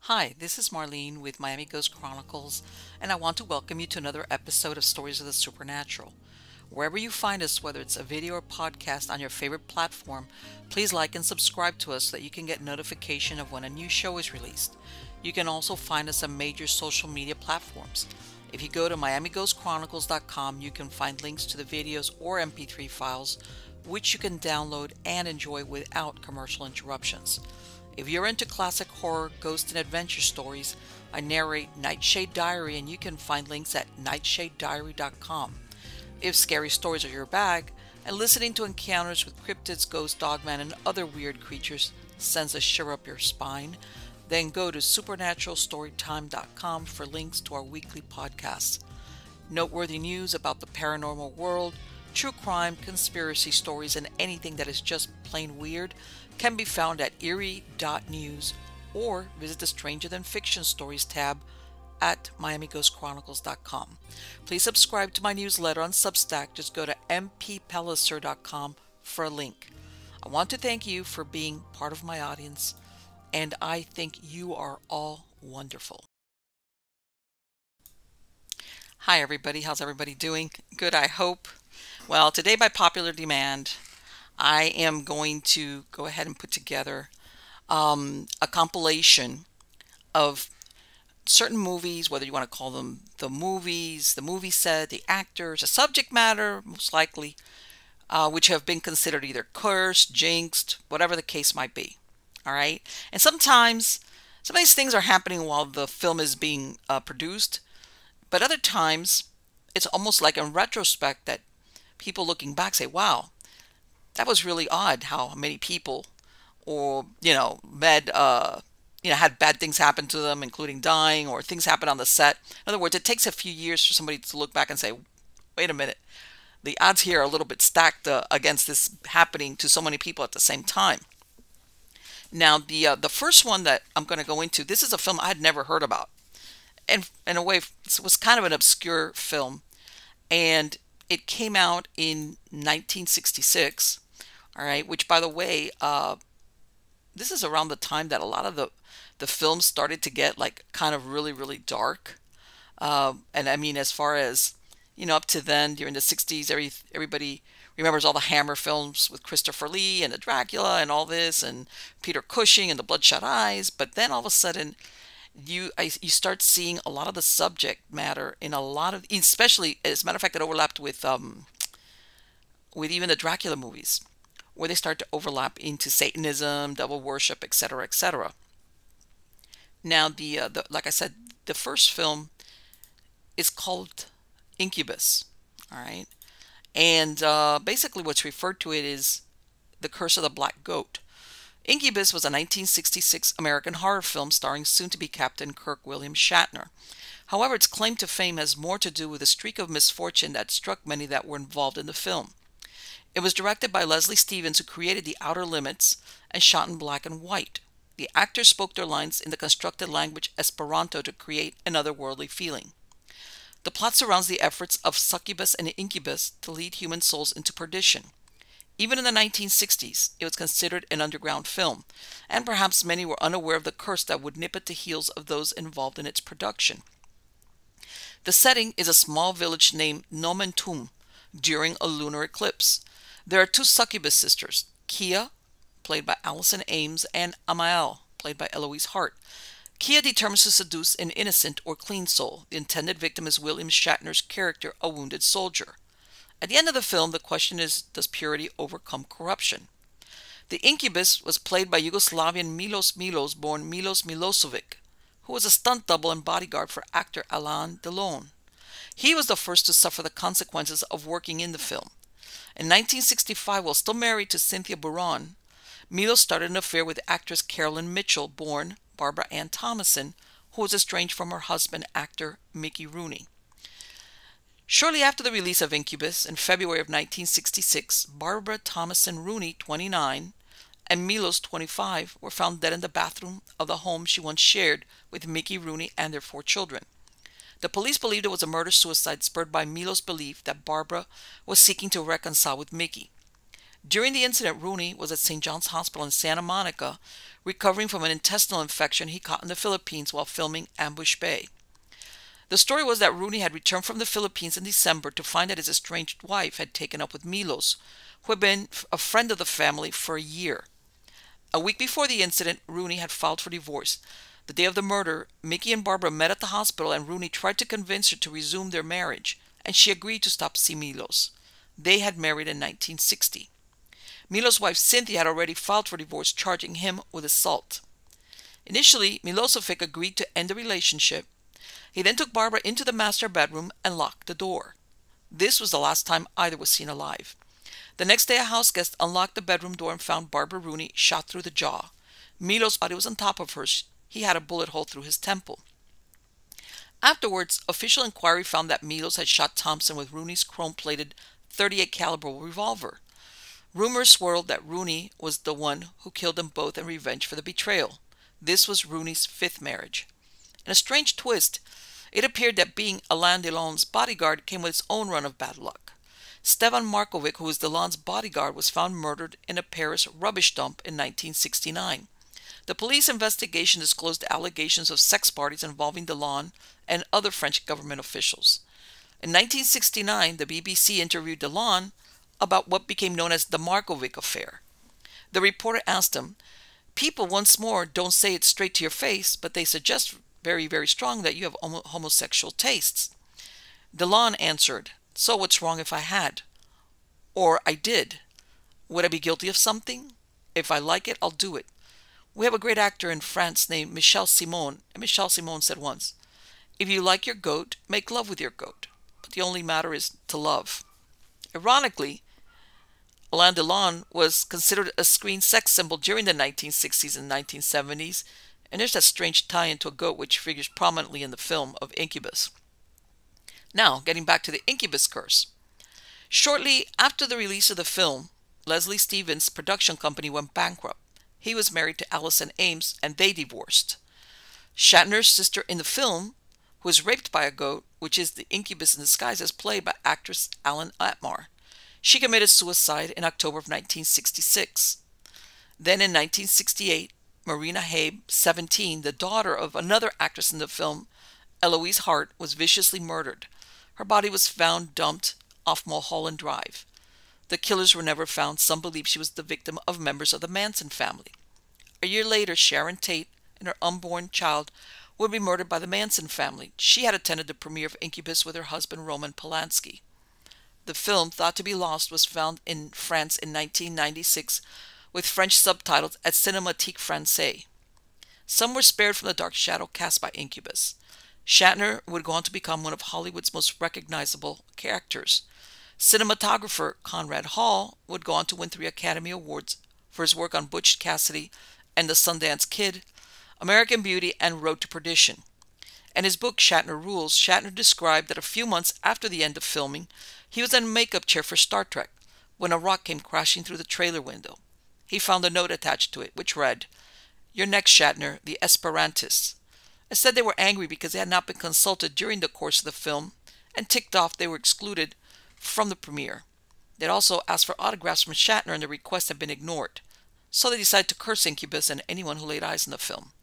Hi, this is Marlene with Miami Ghost Chronicles, and I want to welcome you to another episode of Stories of the Supernatural. Wherever you find us, whether it's a video or podcast on your favorite platform, please like and subscribe to us so that you can get notification of when a new show is released. You can also find us on major social media platforms. If you go to miamighostchronicles.com, you can find links to the videos or MP3 files, which you can download and enjoy without commercial interruptions. If you're into classic horror, ghost, and adventure stories, I narrate Nightshade Diary, and you can find links at nightshadediary.com. If scary stories are your bag, and listening to encounters with cryptids, ghosts, dogmen, and other weird creatures sends a shiver up your spine, then go to supernaturalstorytime.com for links to our weekly podcasts. Noteworthy news about the paranormal world, true crime, conspiracy stories, and anything that is just plain weird can be found at eerie.news or visit the Stranger Than Fiction Stories tab at miamighostchronicles.com. Please subscribe to my newsletter on Substack. Just go to mppellicer.com for a link. I want to thank you for being part of my audience, and I think you are all wonderful. Hi everybody, how's everybody doing? Good, I hope. Well, today by popular demand, I am going to go ahead and put together a compilation of certain movies, whether you want to call them the movies, the movie set, the actors, the subject matter, most likely, which have been considered either cursed, jinxed, whatever the case might be. All right? And sometimes some of these things are happening while the film is being produced, but other times it's almost like in retrospect that people looking back say, wow, that was really odd how many people had bad things happen to them, including dying or things happen on the set. In other words, it takes a few years for somebody to look back and say, wait a minute, the odds here are a little bit stacked against this happening to so many people at the same time. Now, the first one that I'm going to go into, this is a film I had never heard about. And in a way, it was kind of an obscure film. And it came out in 1966. All right, which, by the way, this is around the time that a lot of the films started to get like kind of really, really dark. And I mean, as far as, up to then, during the 60s, everybody remembers all the Hammer films with Christopher Lee and the Dracula and all this, and Peter Cushing and the Bloodshot Eyes. But then all of a sudden, you start seeing a lot of the subject matter in a lot of, especially, as a matter of fact, it overlapped with even the Dracula movies, where they start to overlap into Satanism, devil worship, etc., etc. Now, like I said, the first film is called Incubus, all right? And basically what's referred to it is The Curse of the Black Goat. Incubus was a 1966 American horror film starring soon-to-be Captain Kirk William Shatner. However, its claim to fame has more to do with a streak of misfortune that struck many that were involved in the film. It was directed by Leslie Stevens, who created The Outer Limits, and shot in black and white. The actors spoke their lines in the constructed language Esperanto to create an otherworldly feeling. The plot surrounds the efforts of succubus and incubus to lead human souls into perdition. Even in the 1960s, it was considered an underground film, and perhaps many were unaware of the curse that would nip at the heels of those involved in its production. The setting is a small village named Nomentum during a lunar eclipse. There are two succubus sisters, Kia, played by Allison Ames, and Amael, played by Eloise Hart. Kia determines to seduce an innocent or clean soul. The intended victim is William Shatner's character, a wounded soldier. At the end of the film, the question is, does purity overcome corruption? The incubus was played by Yugoslavian Milos, born Milos Milosevic, who was a stunt double and bodyguard for actor Alain Delon. He was the first to suffer the consequences of working in the film. In 1965, while still married to Cynthia Buron, Milos started an affair with actress Carolyn Mitchell, born Barbara Ann Thomason, who was estranged from her husband, actor Mickey Rooney. Shortly after the release of Incubus, in February of 1966, Barbara Thomason Rooney, 29, and Milos, 25, were found dead in the bathroom of the home she once shared with Mickey Rooney and their 4 children. The police believed it was a murder-suicide spurred by Milos' belief that Barbara was seeking to reconcile with Mickey. During the incident, Rooney was at St. John's Hospital in Santa Monica, recovering from an intestinal infection he caught in the Philippines while filming Ambush Bay. The story was that Rooney had returned from the Philippines in December to find that his estranged wife had taken up with Milos, who had been a friend of the family for a year. A week before the incident, Rooney had filed for divorce. The day of the murder, Mickey and Barbara met at the hospital and Rooney tried to convince her to resume their marriage, and she agreed to stop seeing Milos. They had married in 1960. Milos' wife Cynthia had already filed for divorce, charging him with assault. Initially, Milosevic agreed to end the relationship. He then took Barbara into the master bedroom and locked the door. This was the last time either was seen alive. The next day, a house guest unlocked the bedroom door and found Barbara Rooney shot through the jaw. Milos' body was on top of hers. He had a bullet hole through his temple. Afterwards, official inquiry found that Milos had shot Thompson with Rooney's chrome-plated .38 caliber revolver. Rumors swirled that Rooney was the one who killed them both in revenge for the betrayal. This was Rooney's fifth marriage. In a strange twist, it appeared that being Alain Delon's bodyguard came with its own run of bad luck. Stevan Markovic, who was Delon's bodyguard, was found murdered in a Paris rubbish dump in 1969. The police investigation disclosed allegations of sex parties involving Delon and other French government officials. In 1969, the BBC interviewed Delon about what became known as the Markovic affair. The reporter asked him, "People, once more, don't say it straight to your face, but they suggest very, very strong that you have homosexual tastes." Delon answered, "So what's wrong if I had? Or I did? Would I be guilty of something? If I like it, I'll do it. We have a great actor in France named Michel Simon, and Michel Simon said once, 'If you like your goat, make love with your goat. But the only matter is to love.'" Ironically, Alain Delon was considered a screen sex symbol during the 1960s and 1970s, and there's that strange tie into a goat which figures prominently in the film of Incubus. Now, getting back to the Incubus curse. Shortly after the release of the film, Leslie Stevens' production company went bankrupt. He was married to Allison Ames, and they divorced. Shatner's sister in the film, who was raped by a goat, which is the Incubus in disguise, is played by actress Alan Atmar. She committed suicide in October of 1966. Then in 1968, Marina Habe, 17, the daughter of another actress in the film, Eloise Hart, was viciously murdered. Her body was found dumped off Mulholland Drive. The killers were never found. Some believe she was the victim of members of the Manson family. A year later, Sharon Tate and her unborn child would be murdered by the Manson family. She had attended the premiere of Incubus with her husband Roman Polanski. The film, thought to be lost, was found in France in 1996 with French subtitles at Cinémathèque Française. Some were spared from the dark shadow cast by Incubus. Shatner would go on to become one of Hollywood's most recognizable characters. Cinematographer Conrad Hall would go on to win 3 Academy Awards for his work on Butch Cassidy and the Sundance Kid, American Beauty, and Road to Perdition. In his book Shatner Rules, Shatner described that a few months after the end of filming, he was in a makeup chair for Star Trek when a rock came crashing through the trailer window. He found a note attached to it, which read, "You're next, Shatner, the Esperantists." It said they were angry because they had not been consulted during the course of the film, and ticked off they were excluded from the premiere. They'd also asked for autographs from Shatner, and the request had been ignored. So they decided to curse Incubus and anyone who laid eyes on the film.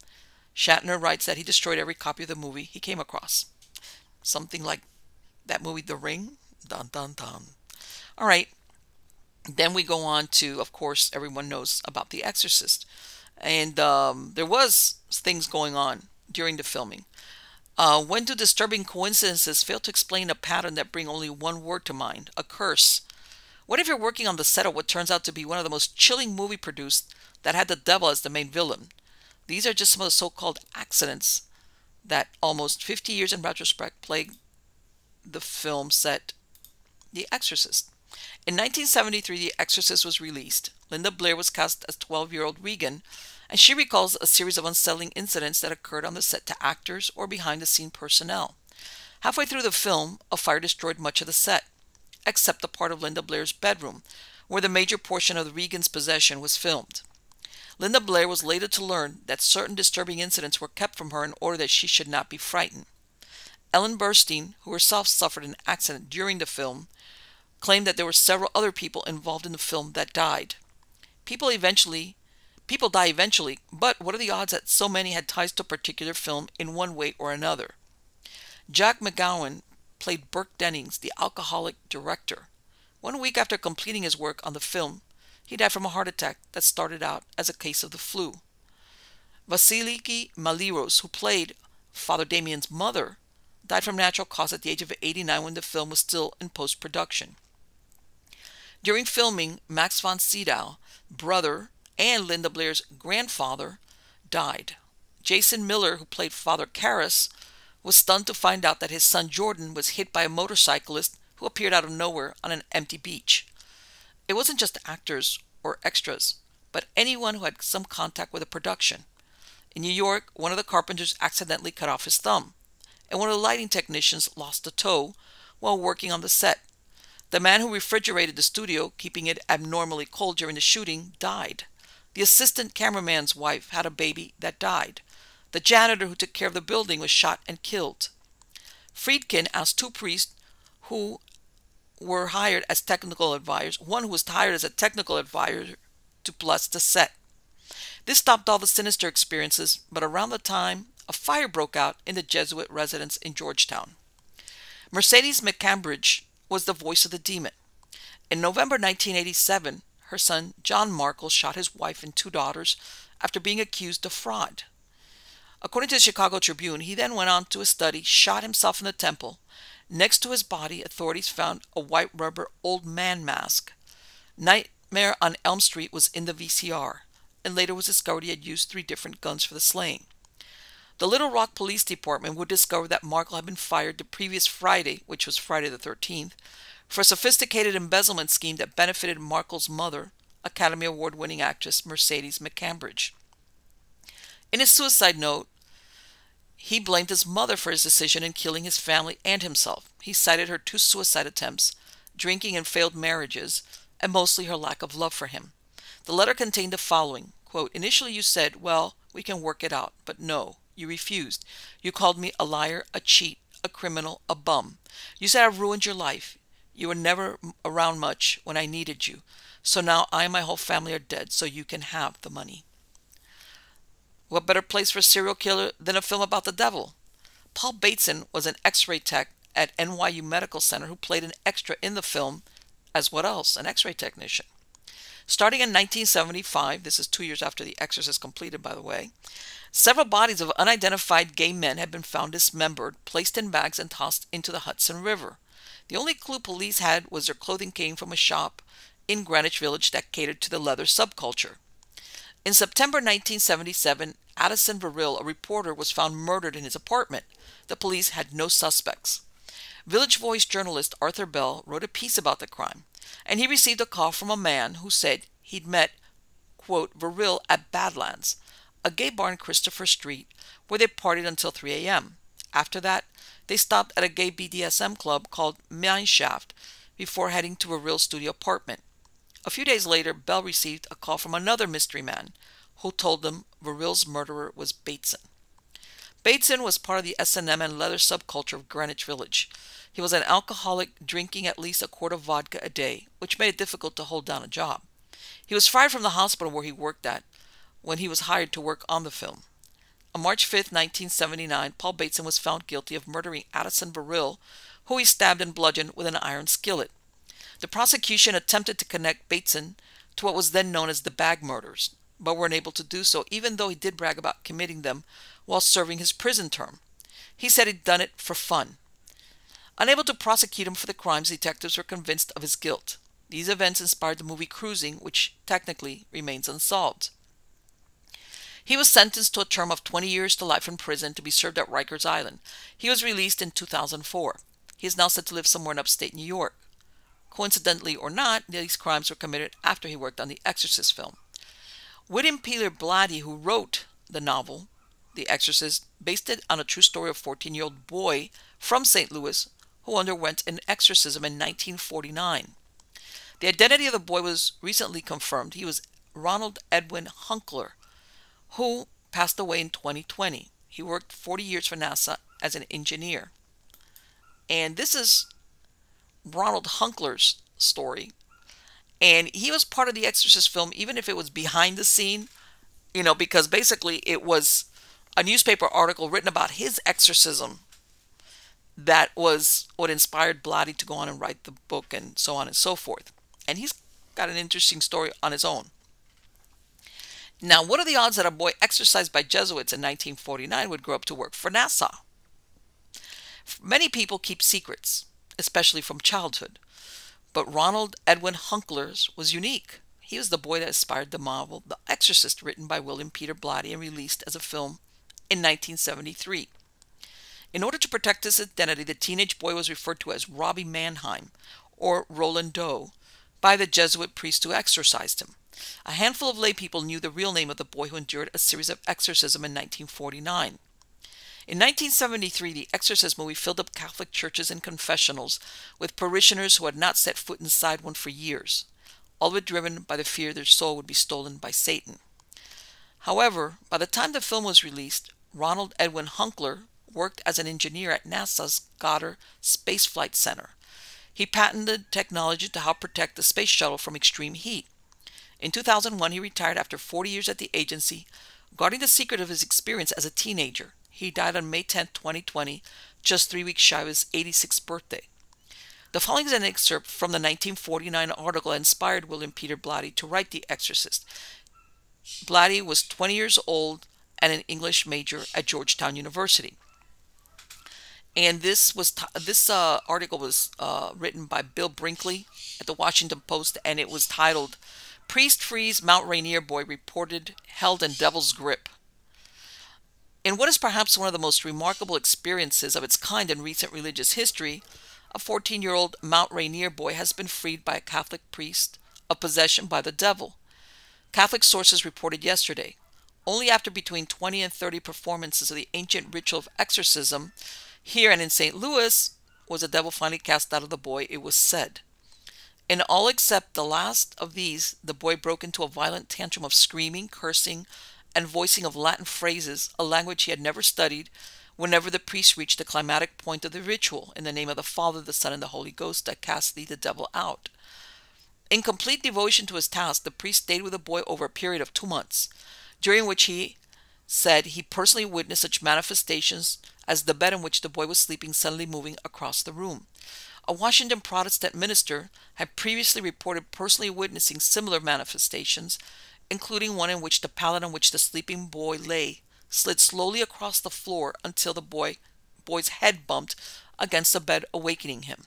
Shatner writes that he destroyed every copy of the movie he came across. Something like that movie, The Ring. Dun, dun, dun. All right. Then we go on to, of course, everyone knows about The Exorcist. And there was things going on during the filming. When do disturbing coincidences fail to explain a pattern that bring only one word to mind? A curse. What if you're working on the set of what turns out to be one of the most chilling movie produced that had the devil as the main villain? These are just some of the so-called accidents that almost 50 years in retrospect plagued the film set The Exorcist. In 1973, The Exorcist was released. Linda Blair was cast as 12-year-old Regan, and she recalls a series of unsettling incidents that occurred on the set to actors or behind-the-scene personnel. Halfway through the film, a fire destroyed much of the set, except the part of Linda Blair's bedroom, where the major portion of Regan's possession was filmed. Linda Blair was later to learn that certain disturbing incidents were kept from her in order that she should not be frightened. Ellen Burstyn, who herself suffered an accident during the film, claimed that there were several other people involved in the film that died. People die eventually, but what are the odds that so many had ties to a particular film in one way or another? Jack McGowan played Burke Dennings, the alcoholic director. 1 week after completing his work on the film, he died from a heart attack that started out as a case of the flu. Vasiliki Maliros, who played Father Damien's mother, died from natural cause at the age of 89 when the film was still in post-production. During filming, Max von Sydow, brother and Linda Blair's grandfather, died. Jason Miller, who played Father Karras, was stunned to find out that his son Jordan was hit by a motorcyclist who appeared out of nowhere on an empty beach. It wasn't just actors or extras, but anyone who had some contact with the production. In New York, one of the carpenters accidentally cut off his thumb, and one of the lighting technicians lost a toe while working on the set. The man who refrigerated the studio, keeping it abnormally cold during the shooting, died. The assistant cameraman's wife had a baby that died. The janitor who took care of the building was shot and killed. Friedkin asked 2 priests who were hired as technical advisors, one who was hired as a technical advisor, to bless the set. This stopped all the sinister experiences, but around the time, a fire broke out in the Jesuit residence in Georgetown. Mercedes McCambridge was the voice of the demon. In November 1987, her son John Markle shot his wife and 2 daughters after being accused of fraud. According to the Chicago Tribune, he then went on to a study, shot himself in the temple. Next to his body, authorities found a white rubber old man mask. Nightmare on Elm Street was in the VCR, and later was discovered he had used 3 different guns for the slaying. The Little Rock Police Department would discover that Markle had been fired the previous Friday, which was Friday the 13th, for a sophisticated embezzlement scheme that benefited Markle's mother, Academy Award-winning actress Mercedes McCambridge. In his suicide note, he blamed his mother for his decision in killing his family and himself. He cited her 2 suicide attempts, drinking and failed marriages, and mostly her lack of love for him. The letter contained the following, quote, "Initially you said, well, we can work it out, but no, you refused. You called me a liar, a cheat, a criminal, a bum. You said I've ruined your life. You were never around much when I needed you. So now I and my whole family are dead, so you can have the money." What better place for a serial killer than a film about the devil? Paul Bateson was an X-ray tech at NYU Medical Center who played an extra in the film as what else? An X-ray technician. Starting in 1975, this is 2 years after The Exorcist completed, by the way, several bodies of unidentified gay men had been found dismembered, placed in bags, and tossed into the Hudson River. The only clue police had was their clothing came from a shop in Greenwich Village that catered to the leather subculture. In September 1977, Addison Verrill, a reporter, was found murdered in his apartment. The police had no suspects. Village Voice journalist Arthur Bell wrote a piece about the crime, and he received a call from a man who said he'd met, quote, Verrill at Badlands, a gay bar in Christopher Street, where they partied until 3 a.m. After that, they stopped at a gay BDSM club called Mineshaft before heading to Verrill's studio apartment. A few days later, Bell received a call from another mystery man who told them Verrill's murderer was Bateson. Bateson was part of the S&M and leather subculture of Greenwich Village. He was an alcoholic, drinking at least a quart of vodka a day, which made it difficult to hold down a job. He was fired from the hospital where he worked at when he was hired to work on the film. On March 5, 1979, Paul Bateson was found guilty of murdering Addison Verrill, who he stabbed and bludgeoned with an iron skillet. The prosecution attempted to connect Bateson to what was then known as the bag murders, but were unable to do so, even though he did brag about committing them while serving his prison term. He said he'd done it for fun. Unable to prosecute him for the crimes, detectives were convinced of his guilt. These events inspired the movie Cruising, which technically remains unsolved. He was sentenced to a term of 20 years to life in prison to be served at Rikers Island. He was released in 2004. He is now said to live somewhere in upstate New York. Coincidentally or not, these crimes were committed after he worked on the Exorcist film. William Peter Blatty, who wrote the novel The Exorcist, based it on a true story of a 14-year-old boy from St. Louis who underwent an exorcism in 1949. The identity of the boy was recently confirmed. He was Ronald Edwin Hunkler, who passed away in 2020. He worked 40 years for NASA as an engineer. And this is Ronald Hunkler's story. And he was part of the Exorcist film, even if it was behind the scene, because basically it was a newspaper article written about his exorcism that was what inspired Blatty to go on and write the book and so on and so forth. And he's got an interesting story on his own. Now, what are the odds that a boy exorcised by Jesuits in 1949 would grow up to work for NASA? Many people keep secrets, especially from childhood. But Ronald Edwin Hunkler's was unique. He was the boy that inspired the novel The Exorcist, written by William Peter Blatty and released as a film in 1973. In order to protect his identity, the teenage boy was referred to as Robbie Mannheim, or Roland Doe, by the Jesuit priest who exorcised him. A handful of lay people knew the real name of the boy who endured a series of exorcisms in 1949. In 1973, the Exorcist movie filled up Catholic churches and confessionals with parishioners who had not set foot inside one for years, all of it driven by the fear their soul would be stolen by Satan. However, by the time the film was released, Ronald Edwin Hunkler worked as an engineer at NASA's Goddard Space Flight Center. He patented technology to help protect the space shuttle from extreme heat. In 2001, he retired after 40 years at the agency, guarding the secret of his experience as a teenager. He died on May 10, 2020, just 3 weeks shy of his 86th birthday. The following is an excerpt from the 1949 article that inspired William Peter Blatty to write The Exorcist. Blatty was 20 years old and an English major at Georgetown University. And this article was written by Bill Brinkley at the Washington Post, and it was titled, "Priest Frees Mount Rainier Boy Reported Held in Devil's Grip." In what is perhaps one of the most remarkable experiences of its kind in recent religious history, a 14-year-old Mount Rainier boy has been freed by a Catholic priest of possession by the devil. Catholic sources reported yesterday, only after between 20 and 30 performances of the ancient ritual of exorcism here and in St. Louis, was the devil finally cast out of the boy, it was said. In all except the last of these, the boy broke into a violent tantrum of screaming, cursing, and voicing of Latin phrases, a language he had never studied, whenever the priest reached the climatic point of the ritual, "In the name of the Father, the Son, and the Holy Ghost, I cast thee the devil out." In complete devotion to his task, the priest stayed with the boy over a period of 2 months, during which he said he personally witnessed such manifestations as the bed in which the boy was sleeping suddenly moving across the room. A Washington Protestant minister had previously reported personally witnessing similar manifestations, including one in which the pallet on which the sleeping boy lay slid slowly across the floor until the boy's head bumped against the bed, awakening him.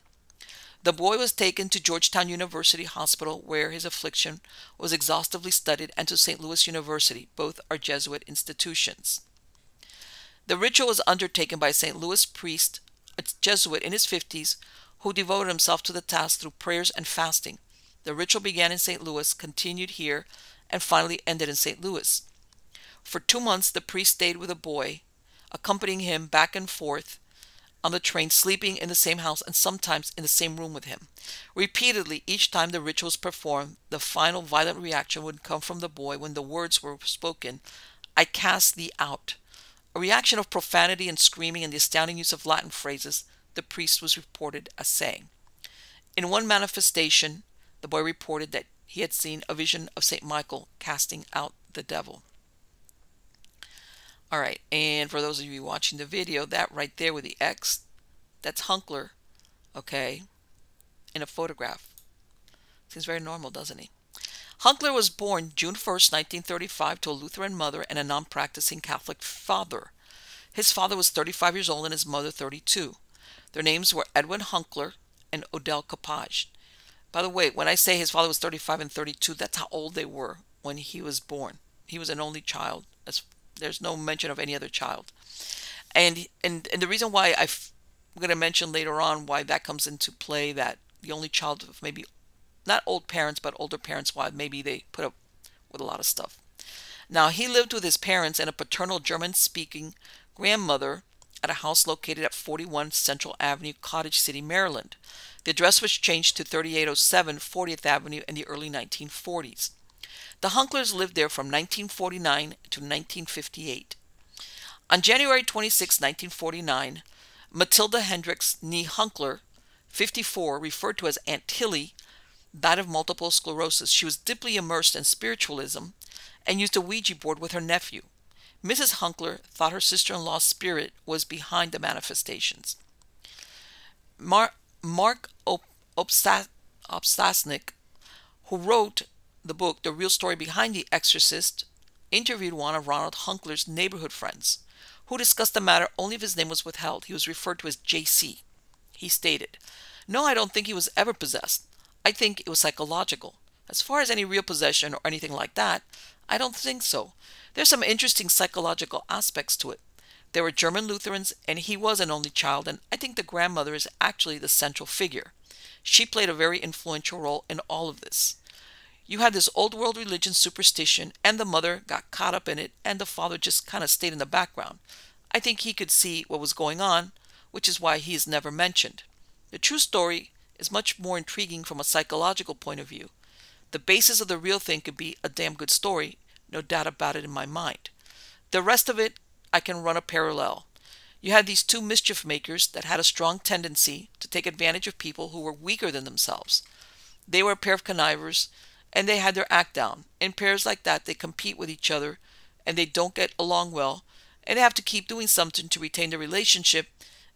The boy was taken to Georgetown University Hospital, where his affliction was exhaustively studied, and to St. Louis University. Both are Jesuit institutions. The ritual was undertaken by a St. Louis priest, a Jesuit in his 50s, who devoted himself to the task through prayers and fasting. The ritual began in St. Louis, continued here, and finally ended in St. Louis. For 2 months, the priest stayed with the boy, accompanying him back and forth on the train, sleeping in the same house and sometimes in the same room with him. Repeatedly, each time the ritual was performed, the final violent reaction would come from the boy when the words were spoken, "I cast thee out." A reaction of profanity and screaming and the astounding use of Latin phrases, the priest was reported as saying. In one manifestation, the boy reported that he had seen a vision of St. Michael casting out the devil. All right, and for those of you watching the video, that right there with the X, that's Hunkler, okay, in a photograph. Seems very normal, doesn't he? Hunkler was born June 1st, 1935, to a Lutheran mother and a non-practicing Catholic father. His father was 35 years old and his mother 32. Their names were Edwin Hunkler and Odell Capage. By the way, when I say his father was 35 and 32, that's how old they were when he was born. He was an only child. There's no mention of any other child. And the reason why I'm going to mention later on why that comes into play, that the only child of maybe not old parents, but older parents, why maybe they put up with a lot of stuff. Now, he lived with his parents and a paternal German-speaking grandmother at a house located at 41 Central Avenue, Cottage City, Maryland. The address was changed to 3807 40th Avenue in the early 1940s. The Hunklers lived there from 1949 to 1958. On January 26, 1949, Matilda Hendricks Nee Hunkler, 54, referred to as Aunt Tilly, died of multiple sclerosis. She was deeply immersed in spiritualism and used a Ouija board with her nephew. Mrs. Hunkler thought her sister-in-law's spirit was behind the manifestations. Mark Opsasnik, who wrote the book The Real Story Behind the Exorcist, interviewed one of Ronald Hunkler's neighborhood friends, who discussed the matter only if his name was withheld. He was referred to as JC. He stated, "No, I don't think he was ever possessed. I think it was psychological. As far as any real possession or anything like that, I don't think so. There's some interesting psychological aspects to it. They were German Lutherans, and he was an only child, and I think the grandmother is actually the central figure. She played a very influential role in all of this. You had this old world religion superstition, and the mother got caught up in it, and the father just kind of stayed in the background. I think he could see what was going on, which is why he is never mentioned. The true story is much more intriguing from a psychological point of view. The basis of the real thing could be a damn good story, no doubt about it in my mind. The rest of it, I can run a parallel. You had these two mischief makers that had a strong tendency to take advantage of people who were weaker than themselves. They were a pair of connivers, and they had their act down. In pairs like that, they compete with each other, and they don't get along well, and they have to keep doing something to retain the relationship,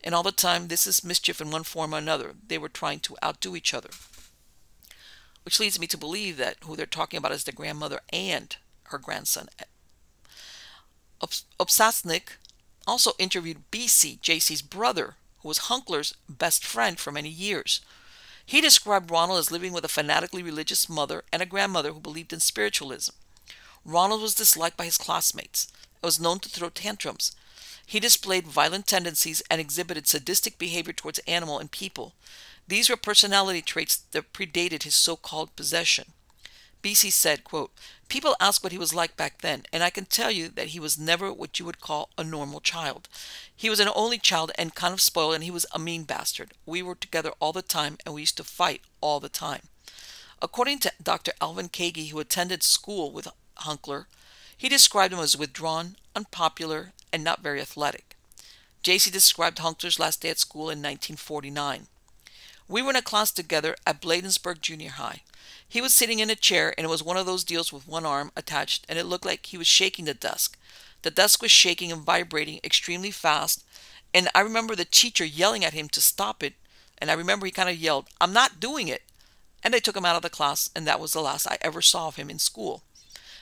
and all the time this is mischief in one form or another. They were trying to outdo each other." Which leads me to believe that who they're talking about is the grandmother and her grandson. Opsasnik also interviewed BC, JC's brother, who was Hunkler's best friend for many years. He described Ronald as living with a fanatically religious mother and a grandmother who believed in spiritualism. Ronald was disliked by his classmates and was known to throw tantrums. He displayed violent tendencies and exhibited sadistic behavior towards animal and people. These were personality traits that predated his so-called possession. BC said, quote, "People ask what he was like back then, and I can tell you that he was never what you would call a normal child. He was an only child and kind of spoiled, and he was a mean bastard. We were together all the time, and we used to fight all the time." According to Dr. Alvin Kagi, who attended school with Hunkler, he described him as withdrawn, unpopular, and not very athletic. JC described Hunkler's last day at school in 1949. "We were in a class together at Bladensburg Junior High. He was sitting in a chair, and it was one of those deals with one arm attached, and it looked like he was shaking the desk. The desk was shaking and vibrating extremely fast, and I remember the teacher yelling at him to stop it, and I remember he kind of yelled, 'I'm not doing it!' And they took him out of the class, and that was the last I ever saw of him in school.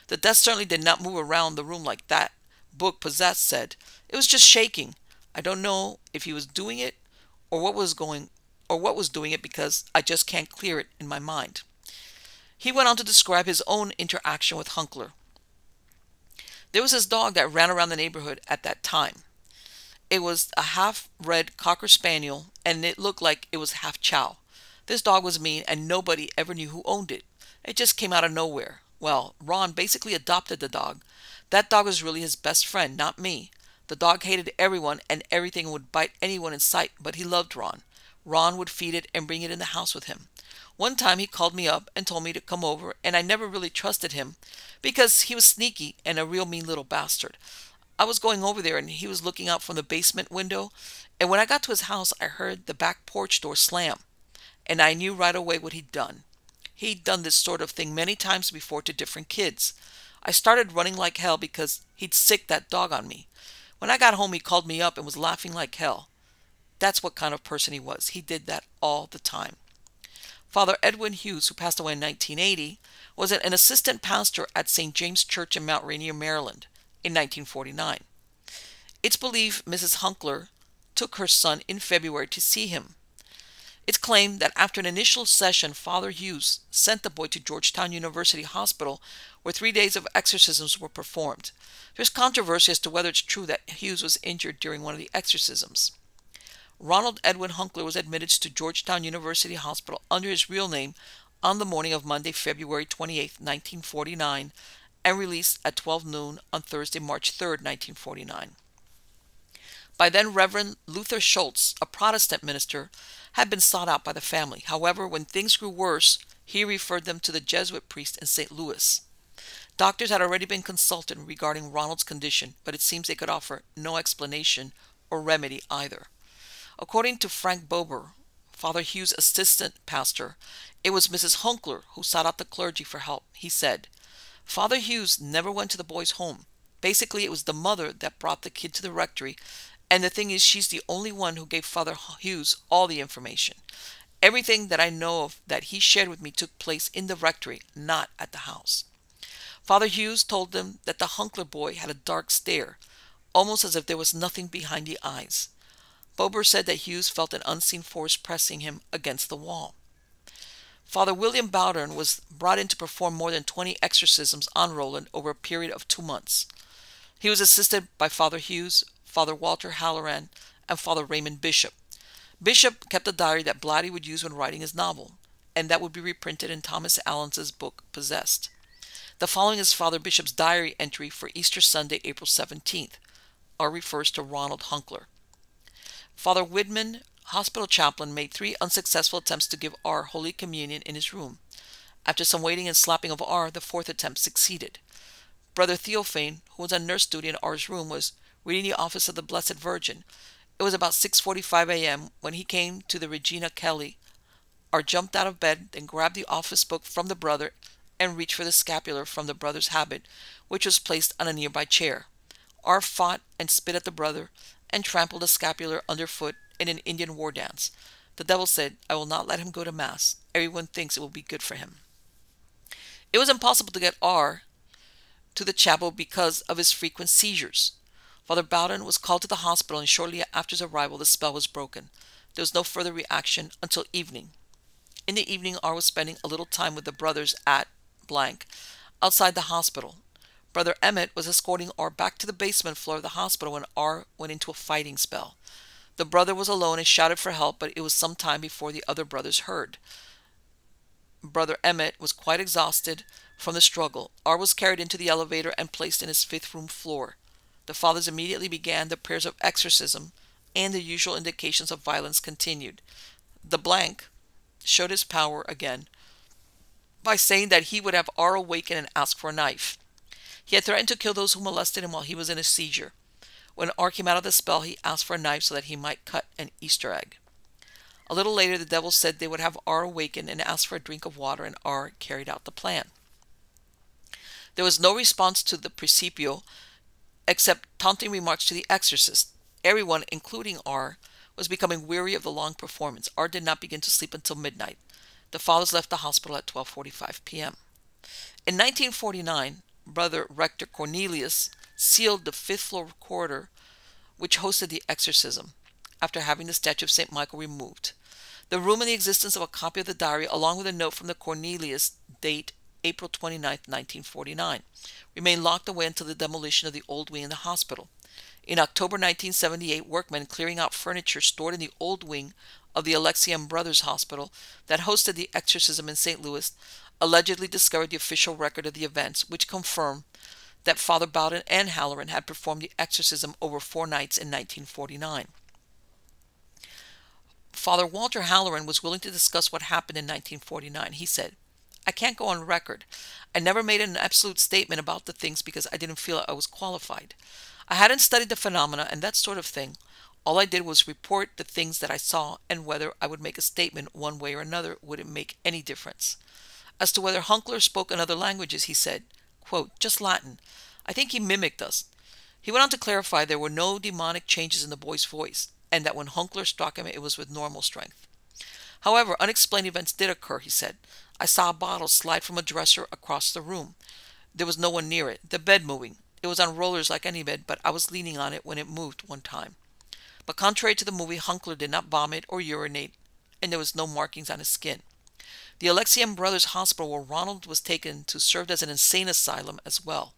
The desk certainly did not move around the room like that book Possessed said. It was just shaking. I don't know if he was doing it or what was doing it, because I just can't clear it in my mind." He went on to describe his own interaction with Hunkler. "There was this dog that ran around the neighborhood at that time. It was a half-red Cocker Spaniel, and it looked like it was half chow. This dog was mean, and nobody ever knew who owned it. It just came out of nowhere. Well, Ron basically adopted the dog. That dog was really his best friend, not me. The dog hated everyone and everything and would bite anyone in sight, but he loved Ron. Ron would feed it and bring it in the house with him. One time he called me up and told me to come over, and I never really trusted him because he was sneaky and a real mean little bastard. I was going over there, and he was looking out from the basement window, and when I got to his house, I heard the back porch door slam, and I knew right away what he'd done. He'd done this sort of thing many times before to different kids. I started running like hell because he'd sicked that dog on me. When I got home, he called me up and was laughing like hell. That's what kind of person he was. He did that all the time." Father Edwin Hughes, who passed away in 1980, was an assistant pastor at St. James Church in Mount Rainier, Maryland, in 1949. It's believed Mrs. Hunkler took her son in February to see him. It's claimed that after an initial session, Father Hughes sent the boy to Georgetown University Hospital, where 3 days of exorcisms were performed. There's controversy as to whether it's true that Hughes was injured during one of the exorcisms. Ronald Edwin Hunkler was admitted to Georgetown University Hospital under his real name on the morning of Monday, February 28, 1949, and released at 12 noon on Thursday, March 3, 1949. By then, Reverend Luther Schultz, a Protestant minister, had been sought out by the family. However, when things grew worse, he referred them to the Jesuit priest in St. Louis. Doctors had already been consulted regarding Ronald's condition, but it seems they could offer no explanation or remedy either. According to Frank Bober, Father Hughes' assistant pastor, it was Mrs. Hunkler who sought out the clergy for help. He said, Father Hughes never went to the boy's home. Basically, it was the mother that brought the kid to the rectory, and the thing is, she's the only one who gave Father Hughes all the information. Everything that I know of that he shared with me took place in the rectory, not at the house. Father Hughes told them that the Hunkler boy had a dark stare, almost as if there was nothing behind the eyes. Bober said that Hughes felt an unseen force pressing him against the wall. Father William Bowdern was brought in to perform more than 20 exorcisms on Roland over a period of 2 months. He was assisted by Father Hughes, Father Walter Halloran, and Father Raymond Bishop. Bishop kept a diary that Blatty would use when writing his novel, and that would be reprinted in Thomas Allen's book, Possessed. The following is Father Bishop's diary entry for Easter Sunday, April 17th. R refers to Ronald Hunkler. Father Widman, hospital chaplain, made 3 unsuccessful attempts to give R Holy Communion in his room. After some waiting and slapping of R, the 4th attempt succeeded. Brother Theophane, who was on nurse duty in R's room, was reading the Office of the Blessed Virgin. It was about 6:45 a.m. when he came to the Regina Kelly. R jumped out of bed, then grabbed the office book from the brother and reached for the scapular from the brother's habit, which was placed on a nearby chair. R fought and spit at the brother and trampled the scapular underfoot in an Indian war dance. The devil said, I will not let him go to Mass. Everyone thinks it will be good for him. It was impossible to get R to the chapel because of his frequent seizures. Father Bowden was called to the hospital, and shortly after his arrival the spell was broken. There was no further reaction until evening. In the evening, R was spending a little time with the brothers at blank outside the hospital. Brother Emmett was escorting R back to the basement floor of the hospital when R went into a fighting spell. The brother was alone and shouted for help, but it was some time before the other brothers heard. Brother Emmett was quite exhausted from the struggle. R was carried into the elevator and placed in his 5th room floor. The fathers immediately began the prayers of exorcism, and the usual indications of violence continued. The blank showed his power again by saying that he would have R awaken and ask for a knife. He had threatened to kill those who molested him while he was in a seizure. When R came out of the spell, he asked for a knife so that he might cut an Easter egg. A little later, the devil said they would have R awaken and ask for a drink of water, and R carried out the plan. There was no response to the Principio, except taunting remarks to the exorcist. Everyone, including R, was becoming weary of the long performance. R did not begin to sleep until midnight. The fathers left the hospital at 12:45 p.m. In 1949, Brother Rector Cornelius sealed the 5th floor corridor which hosted the exorcism, after having the statue of St. Michael removed. The room and the existence of a copy of the diary, along with a note from the Cornelius, date April 29, 1949, remained locked away until the demolition of the old wing in the hospital. In October 1978, workmen clearing out furniture stored in the old wing of the Alexian Brothers Hospital that hosted the exorcism in St. Louis allegedly discovered the official record of the events, which confirmed that Father Bowden and Halloran had performed the exorcism over 4 nights in 1949. Father Walter Halloran was willing to discuss what happened in 1949. He said, I can't go on record. I never made an absolute statement about the things because I didn't feel I was qualified. I hadn't studied the phenomena and that sort of thing. All I did was report the things that I saw, and whether I would make a statement one way or another wouldn't make any difference. As to whether Hunkler spoke in other languages, he said, quote, just Latin. I think he mimicked us. He went on to clarify there were no demonic changes in the boy's voice, and that when Hunkler struck him, it was with normal strength. However, unexplained events did occur, he said. I saw a bottle slide from a dresser across the room. There was no one near it. The bed moving. It was on rollers like any bed, but I was leaning on it when it moved one time. But contrary to the movie, Hunkler did not vomit or urinate, and there was no markings on his skin. The Alexian Brothers Hospital, where Ronald was taken to, served as an insane asylum as well.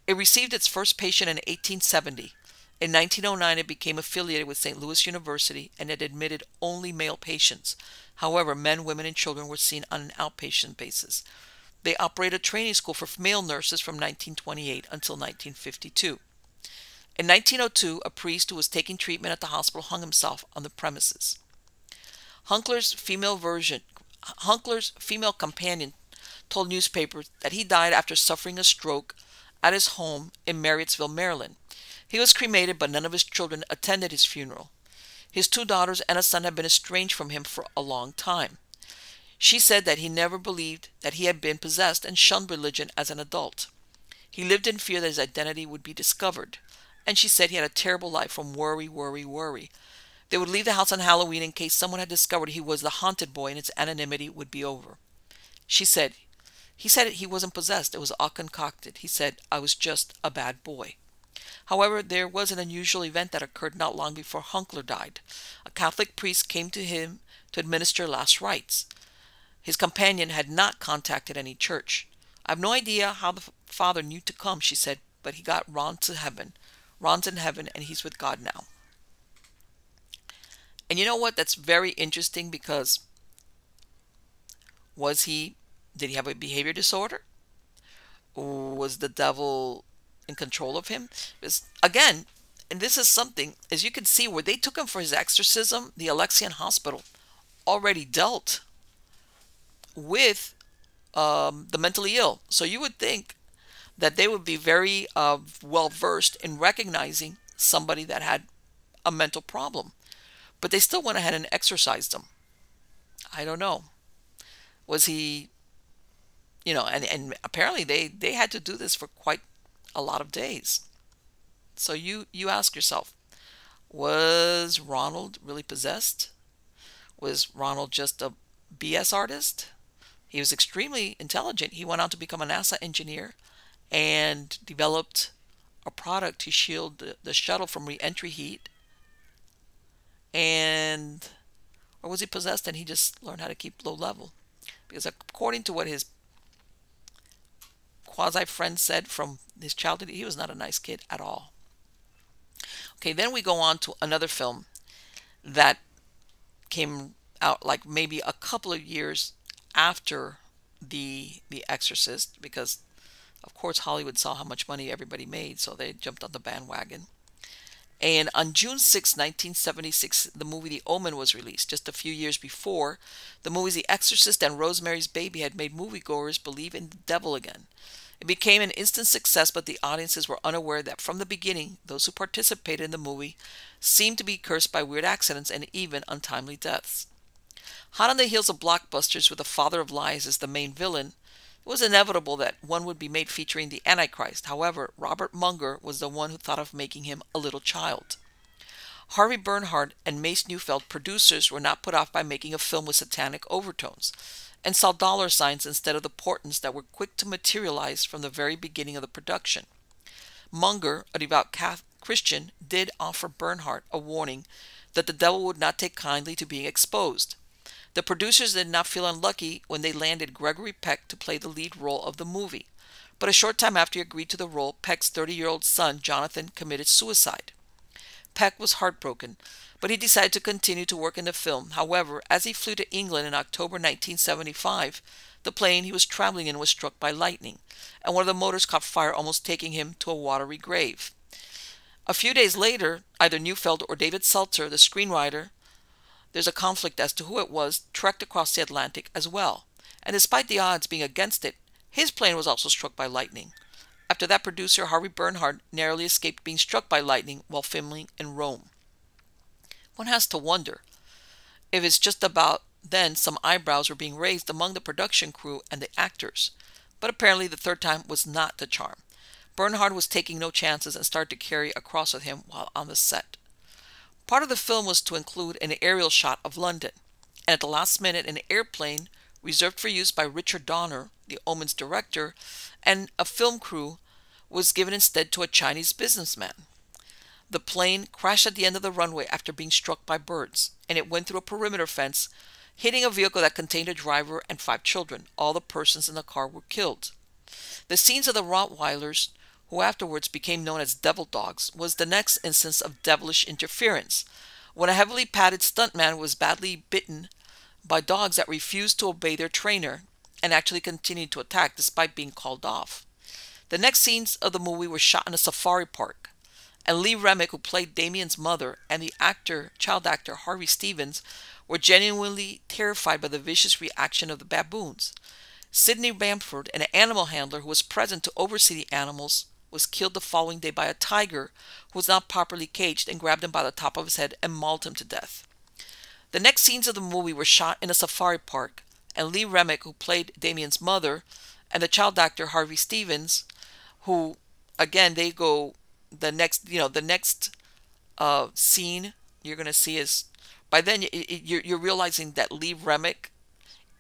It received its first patient in 1870. In 1909, it became affiliated with St. Louis University, and it admitted only male patients. However, men, women, and children were seen on an outpatient basis. They operated a training school for male nurses from 1928 until 1952. In 1902, a priest who was taking treatment at the hospital hung himself on the premises. Hunkler's female companion told newspapers that he died after suffering a stroke at his home in Marriottsville, Maryland. He was cremated, but none of his children attended his funeral. His 2 daughters and a son had been estranged from him for a long time. She said that he never believed that he had been possessed and shunned religion as an adult. He lived in fear that his identity would be discovered, and she said he had a terrible life from worry, worry, worry. They would leave the house on Halloween in case someone had discovered he was the haunted boy and its anonymity would be over. She said, he said he wasn't possessed, it was all concocted. He said, I was just a bad boy. However, there was an unusual event that occurred not long before Hunkler died. A Catholic priest came to him to administer last rites. His companion had not contacted any church. I have no idea how the father knew to come, she said, but he got Ron to heaven. Ron's in heaven and he's with God now. And you know what? That's very interesting because did he have a behavior disorder? Or was the devil in control of him? Because, again, and this is something, as you can see, where they took him for his exorcism, the Alexian Hospital already dealt with the mentally ill. So you would think that they would be very well versed in recognizing somebody that had a mental problem. But they still went ahead and exorcised him. I don't know. Was he, and apparently they had to do this for quite a lot of days. So you ask yourself, was Ronald really possessed? Was Ronald just a BS artist? He was extremely intelligent. He went on to become a NASA engineer and developed a product to shield the shuttle from re-entry heat. Or was he possessed and he just learned how to keep low level? Because according to what his quasi-friend said from his childhood, he was not a nice kid at all. Okay, then we go on to another film that came out like maybe a couple of years after the Exorcist, because of course Hollywood saw how much money everybody made, so they jumped on the bandwagon. And on June 6, 1976, the movie The Omen was released. Just a few years before, the movies The Exorcist and Rosemary's Baby had made moviegoers believe in the devil again. It became an instant success, but the audiences were unaware that from the beginning, those who participated in the movie seemed to be cursed by weird accidents and even untimely deaths. Hot on the heels of blockbusters with the father of lies as the main villain, it was inevitable that one would be made featuring the Antichrist. However, Robert Munger was the one who thought of making him a little child. Harvey Bernhard and Mace Neufeld, producers, were not put off by making a film with satanic overtones and saw dollar signs instead of the portents that were quick to materialize from the very beginning of the production. Munger, a devout Christian, did offer Bernhard a warning that the devil would not take kindly to being exposed. The producers did not feel unlucky when they landed Gregory Peck to play the lead role of the movie. But a short time after he agreed to the role, Peck's 30-year-old son, Jonathan, committed suicide. Peck was heartbroken, but he decided to continue to work in the film. However, as he flew to England in October 1975, the plane he was traveling in was struck by lightning, and one of the motors caught fire, almost taking him to a watery grave. A few days later, either Neufeld or David Seltzer, the screenwriter, there's a conflict as to who it was, trekked across the Atlantic as well. And despite the odds being against it, his plane was also struck by lightning. After that, producer Harvey Bernhard narrowly escaped being struck by lightning while filming in Rome. One has to wonder if it's just about then some eyebrows were being raised among the production crew and the actors. But apparently the third time was not the charm. Bernhard was taking no chances and started to carry a cross with him while on the set. Part of the film was to include an aerial shot of London, and at the last minute an airplane reserved for use by Richard Donner, the Omen's director, and a film crew was given instead to a Chinese businessman. The plane crashed at the end of the runway after being struck by birds, and it went through a perimeter fence, hitting a vehicle that contained a driver and 5 children. All the persons in the car were killed. The scenes of the Rottweilers, who afterwards became known as devil dogs, was the next instance of devilish interference, when a heavily padded stuntman was badly bitten by dogs that refused to obey their trainer and actually continued to attack despite being called off. The next scenes of the movie were shot in a safari park, and Lee Remick, who played Damien's mother, and the child actor Harvey Stevens were genuinely terrified by the vicious reaction of the baboons. Sidney Bamford, an animal handler who was present to oversee the animals, was killed the following day by a tiger who was not properly caged and grabbed him by the top of his head and mauled him to death. The next scenes of the movie were shot in a safari park, and Lee Remick, who played Damien's mother, and the child actor Harvey Stevens, who, again, they go the next, the next scene you're going to see is, by then you're realizing that Lee Remick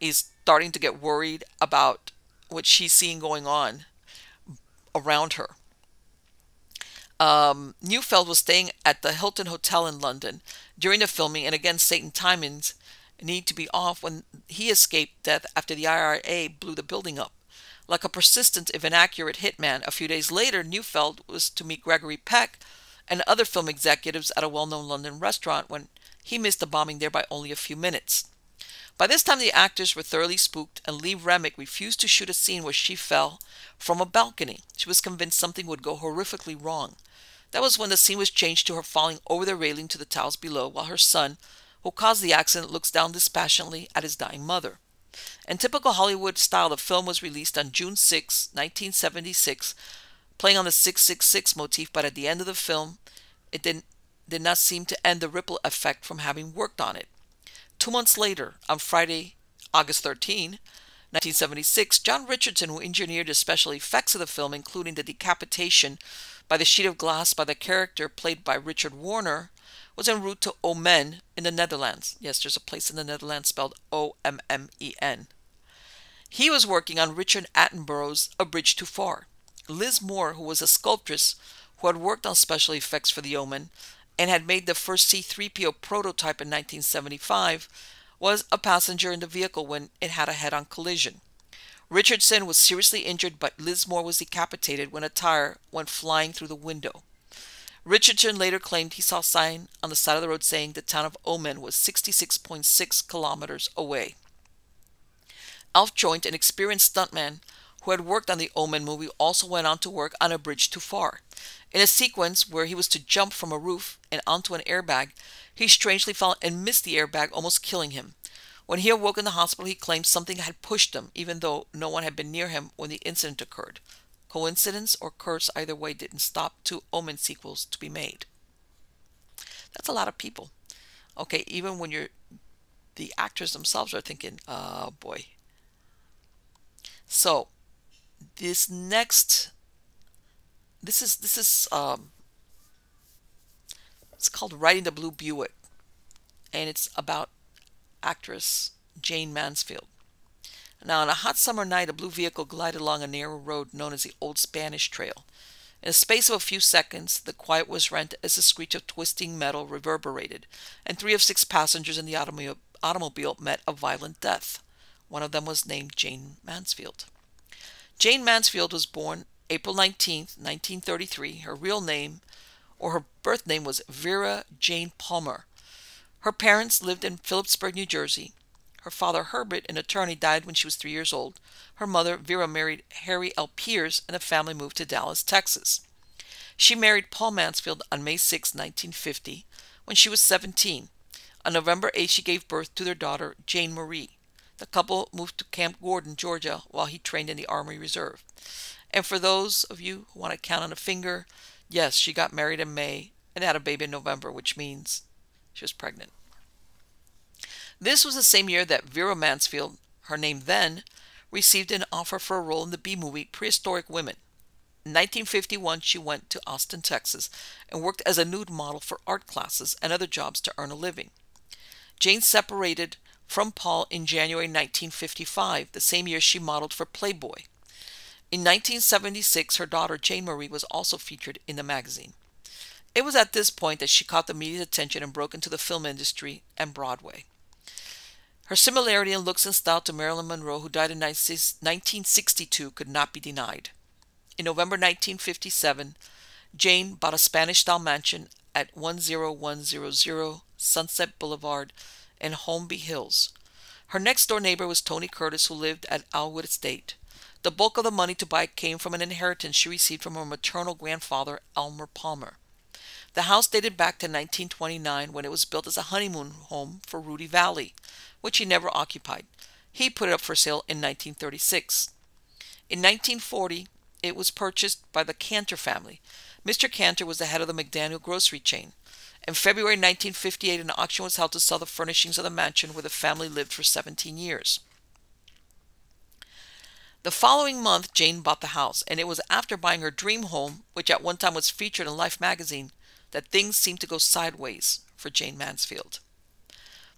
is starting to get worried about what she's seeing going on around her. Neufeld was staying at the Hilton Hotel in London during the filming, and again, Satan timings need to be off when he escaped death after the IRA blew the building up. Like a persistent, if inaccurate, hitman, a few days later, Neufeld was to meet Gregory Peck and other film executives at a well-known London restaurant when he missed the bombing there by only a few minutes. By this time, the actors were thoroughly spooked, and Lee Remick refused to shoot a scene where she fell from a balcony. She was convinced something would go horrifically wrong. That was when the scene was changed to her falling over the railing to the tiles below, while her son, who caused the accident, looks down dispassionately at his dying mother. In typical Hollywood style, the film was released on June 6, 1976, playing on the 666 motif, but at the end of the film, it did not seem to end the ripple effect from having worked on it. 2 months later, on Friday, August 13, 1976, John Richardson, who engineered the special effects of the film, including the decapitation by the sheet of glass by the character played by Richard Warner, was en route to Omen in the Netherlands. Yes, there's a place in the Netherlands spelled O-M-M-E-N. He was working on Richard Attenborough's A Bridge Too Far. Liz Moore, who was a sculptress who had worked on special effects for The Omen and had made the first C-3PO prototype in 1975, was a passenger in the vehicle when it had a head-on collision. Richardson was seriously injured, but Liz Moore was decapitated when a tire went flying through the window. Richardson later claimed he saw a sign on the side of the road saying the town of Omen was 66.6 kilometers away. Alf Joint, an experienced stuntman who had worked on the Omen movie, also went on to work on A Bridge Too Far. In a sequence where he was to jump from a roof and onto an airbag, he strangely fell and missed the airbag, almost killing him. When he awoke in the hospital, he claimed something had pushed him, even though no one had been near him when the incident occurred. Coincidence or curse, either way, didn't stop 2 Omen sequels to be made. That's a lot of people. Okay, even when the actors themselves are thinking, oh boy. So, this is it's called Riding the Blue Buick, and it's about actress Jayne Mansfield. Now, on a hot summer night, a blue vehicle glided along a narrow road known as the Old Spanish Trail. In the space of a few seconds, the quiet was rent as the screech of twisting metal reverberated, and 3 of 6 passengers in the automobile met a violent death. One of them was named Jayne Mansfield. Jayne Mansfield was born April 19, 1933. Her real name, or her birth name, was Vera Jane Palmer. Her parents lived in Phillipsburg, New Jersey. Her father, Herbert, an attorney, died when she was 3 years old. Her mother, Vera, married Harry L. Pierce, and the family moved to Dallas, Texas. She married Paul Mansfield on May 6, 1950, when she was 17. On November 8, she gave birth to their daughter, Jane Marie. The couple moved to Camp Gordon, Georgia, while he trained in the Army Reserve. And for those of you who want to count on a finger, yes, she got married in May and had a baby in November, which means she was pregnant. This was the same year that Vera Mansfield, her name then, received an offer for a role in the B-movie Prehistoric Women. In 1951, she went to Austin, Texas, and worked as a nude model for art classes and other jobs to earn a living. Jane separated from Paul in January 1955, the same year she modeled for Playboy. In 1976, her daughter Jane Marie was also featured in the magazine. It was at this point that she caught the media's attention and broke into the film industry and Broadway. Her similarity in looks and style to Marilyn Monroe, who died in 1962, could not be denied. In November 1957, Jane bought a Spanish-style mansion at 10100 Sunset Boulevard in Holmby Hills. Her next-door neighbor was Tony Curtis, who lived at Alwood Estate. The bulk of the money to buy it came from an inheritance she received from her maternal grandfather, Elmer Palmer. The house dated back to 1929, when it was built as a honeymoon home for Rudy Valley, which he never occupied. He put it up for sale in 1936. In 1940, It was purchased by the Cantor family. Mr. Cantor was the head of the McDaniel grocery chain. In February 1958, an auction was held to sell the furnishings of the mansion where the family lived for 17 years. The following month, Jayne bought the house, and it was after buying her dream home, which at one time was featured in Life magazine, that things seemed to go sideways for Jayne Mansfield.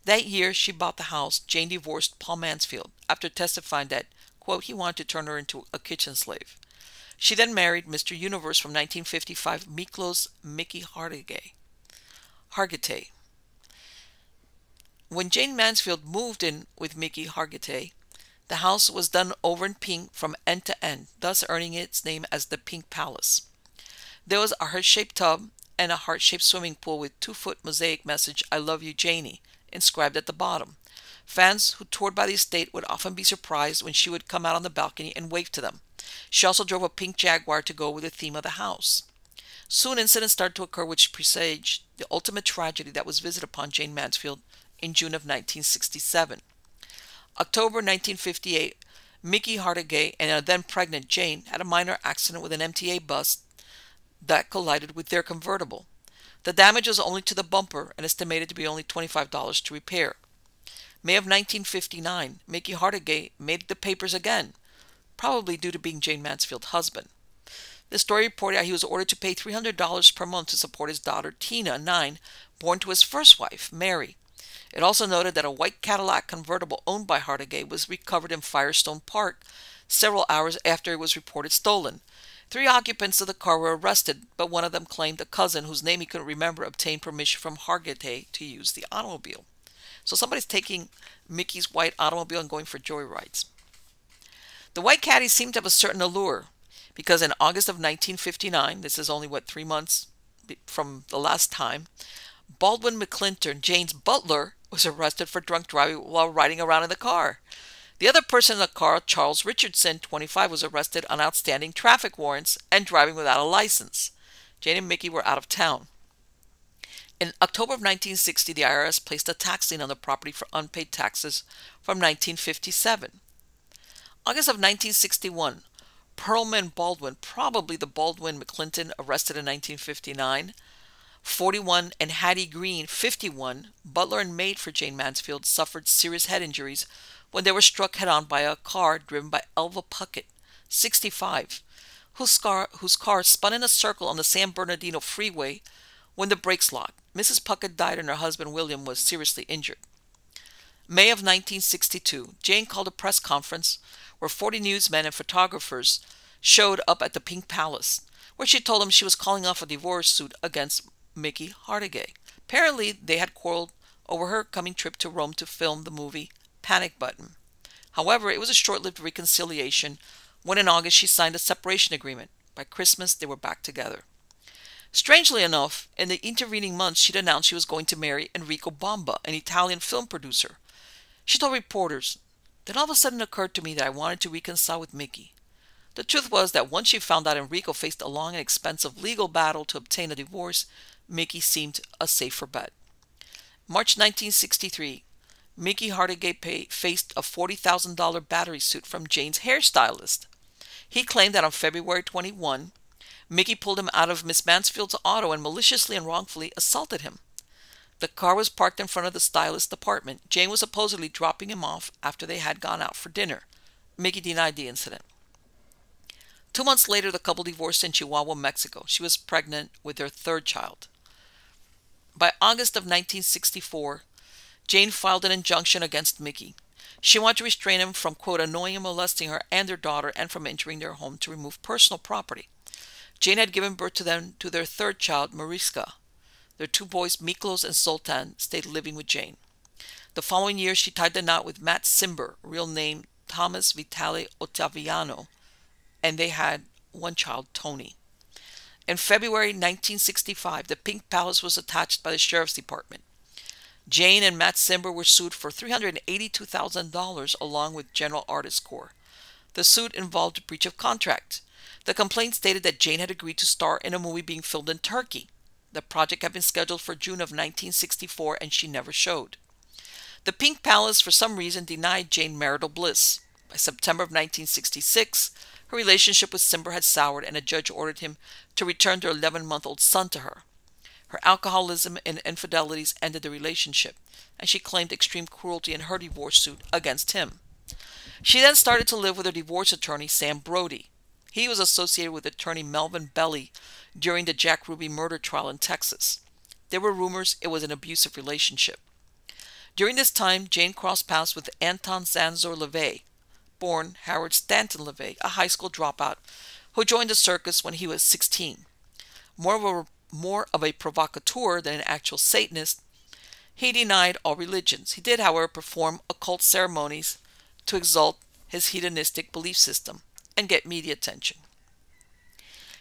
That year she bought the house, Jayne divorced Paul Mansfield after testifying that, quote, he wanted to turn her into a kitchen slave. She then married Mr. Universe from 1955, Miklos Mickey Hargitay. When Jayne Mansfield moved in with Mickey Hargitay, the house was done over in pink from end to end, thus earning its name as the Pink Palace. There was a heart-shaped tub and a heart-shaped swimming pool with 2-foot mosaic message, I love you, Jayne, inscribed at the bottom. Fans who toured by the estate would often be surprised when she would come out on the balcony and wave to them. She also drove a pink Jaguar to go with the theme of the house. Soon incidents started to occur which presaged the ultimate tragedy that was visited upon Jayne Mansfield in June of 1967. October 1958, Mickey Hargitay and a then pregnant Jayne had a minor accident with an MTA bus that collided with their convertible. The damage was only to the bumper and estimated to be only $25 to repair. May of 1959, Mickey Hargitay made the papers again, probably due to being Jayne Mansfield's husband. The story reported that he was ordered to pay $300 per month to support his daughter Tina, 9, born to his first wife, Mary. It also noted that a white Cadillac convertible owned by Hargitay was recovered in Firestone Park several hours after it was reported stolen. 3 occupants of the car were arrested, but one of them claimed a cousin whose name he couldn't remember obtained permission from Hargitay to use the automobile. So somebody's taking Mickey's white automobile and going for joyrides. The white caddy seemed to have a certain allure, because in August of 1959, this is only, 3 months from the last time, Baldwin McClinton, Jayne's butler, was arrested for drunk driving while riding around in the car. The other person in the car, Charles Richardson, 25, was arrested on outstanding traffic warrants and driving without a license. Jayne and Mickey were out of town. In October of 1960, the IRS placed a tax lien on the property for unpaid taxes from 1957. August of 1961, Perlman Baldwin, probably the Baldwin McClinton arrested in 1959, 41, and Hattie Green, 51, butler and maid for Jayne Mansfield, suffered serious head injuries when they were struck head-on by a car driven by Elva Puckett, 65, whose car spun in a circle on the San Bernardino freeway when the brakes locked. Mrs. Puckett died and her husband William was seriously injured. May of 1962, Jayne called a press conference where 40 newsmen and photographers showed up at the Pink Palace, where she told them she was calling off a divorce suit against Mickey Hargitay. Apparently, they had quarreled over her coming trip to Rome to film the movie Panic Button. However, it was a short-lived reconciliation when in August she signed a separation agreement. By Christmas, they were back together. Strangely enough, in the intervening months, she'd announced she was going to marry Enrico Bomba, an Italian film producer. She told reporters, "Then all of a sudden it occurred to me that I wanted to reconcile with Mickey." The truth was that once she found out Enrico faced a long and expensive legal battle to obtain a divorce, Mickey seemed a safer bet. March 1963, Mickey Hargitay faced a $40,000 battery suit from Jayne's hairstylist. He claimed that on February 21, Mickey pulled him out of Miss Mansfield's auto and maliciously and wrongfully assaulted him. The car was parked in front of the stylist's apartment. Jayne was supposedly dropping him off after they had gone out for dinner. Mickey denied the incident. 2 months later, the couple divorced in Chihuahua, Mexico. She was pregnant with their 3rd child. By August of 1964, Jayne filed an injunction against Mickey. She wanted to restrain him from, quote, annoying and molesting her and their daughter and from entering their home to remove personal property. Jayne had given birth to their 3rd child, Mariska. Their 2 boys, Miklos and Sultan, stayed living with Jayne. The following year, she tied the knot with Matt Simber, real name Thomas Vitale Ottaviano, and they had 1 child, Tony. In February 1965, the Pink Palace was attached by the Sheriff's Department. Jayne and Matt Simber were sued for $382,000 along with General Artists Corps. The suit involved a breach of contract. The complaint stated that Jayne had agreed to star in a movie being filmed in Turkey. The project had been scheduled for June of 1964 and she never showed. The Pink Palace, for some reason, denied Jayne marital bliss. By September of 1966, Her relationship with Cimber had soured, and a judge ordered him to return their 11-month-old son to her. Her alcoholism and infidelities ended the relationship, and she claimed extreme cruelty in her divorce suit against him. She then started to live with her divorce attorney, Sam Brody. He was associated with attorney Melvin Belly during the Jack Ruby murder trial in Texas. There were rumors it was an abusive relationship. During this time, Jayne crossed paths with Anton Zanzor Lavey, born Howard Stanton Lavey, a high school dropout who joined the circus when he was 16. More of a provocateur than an actual Satanist, he denied all religions. He did, however, perform occult ceremonies to exalt his hedonistic belief system and get media attention.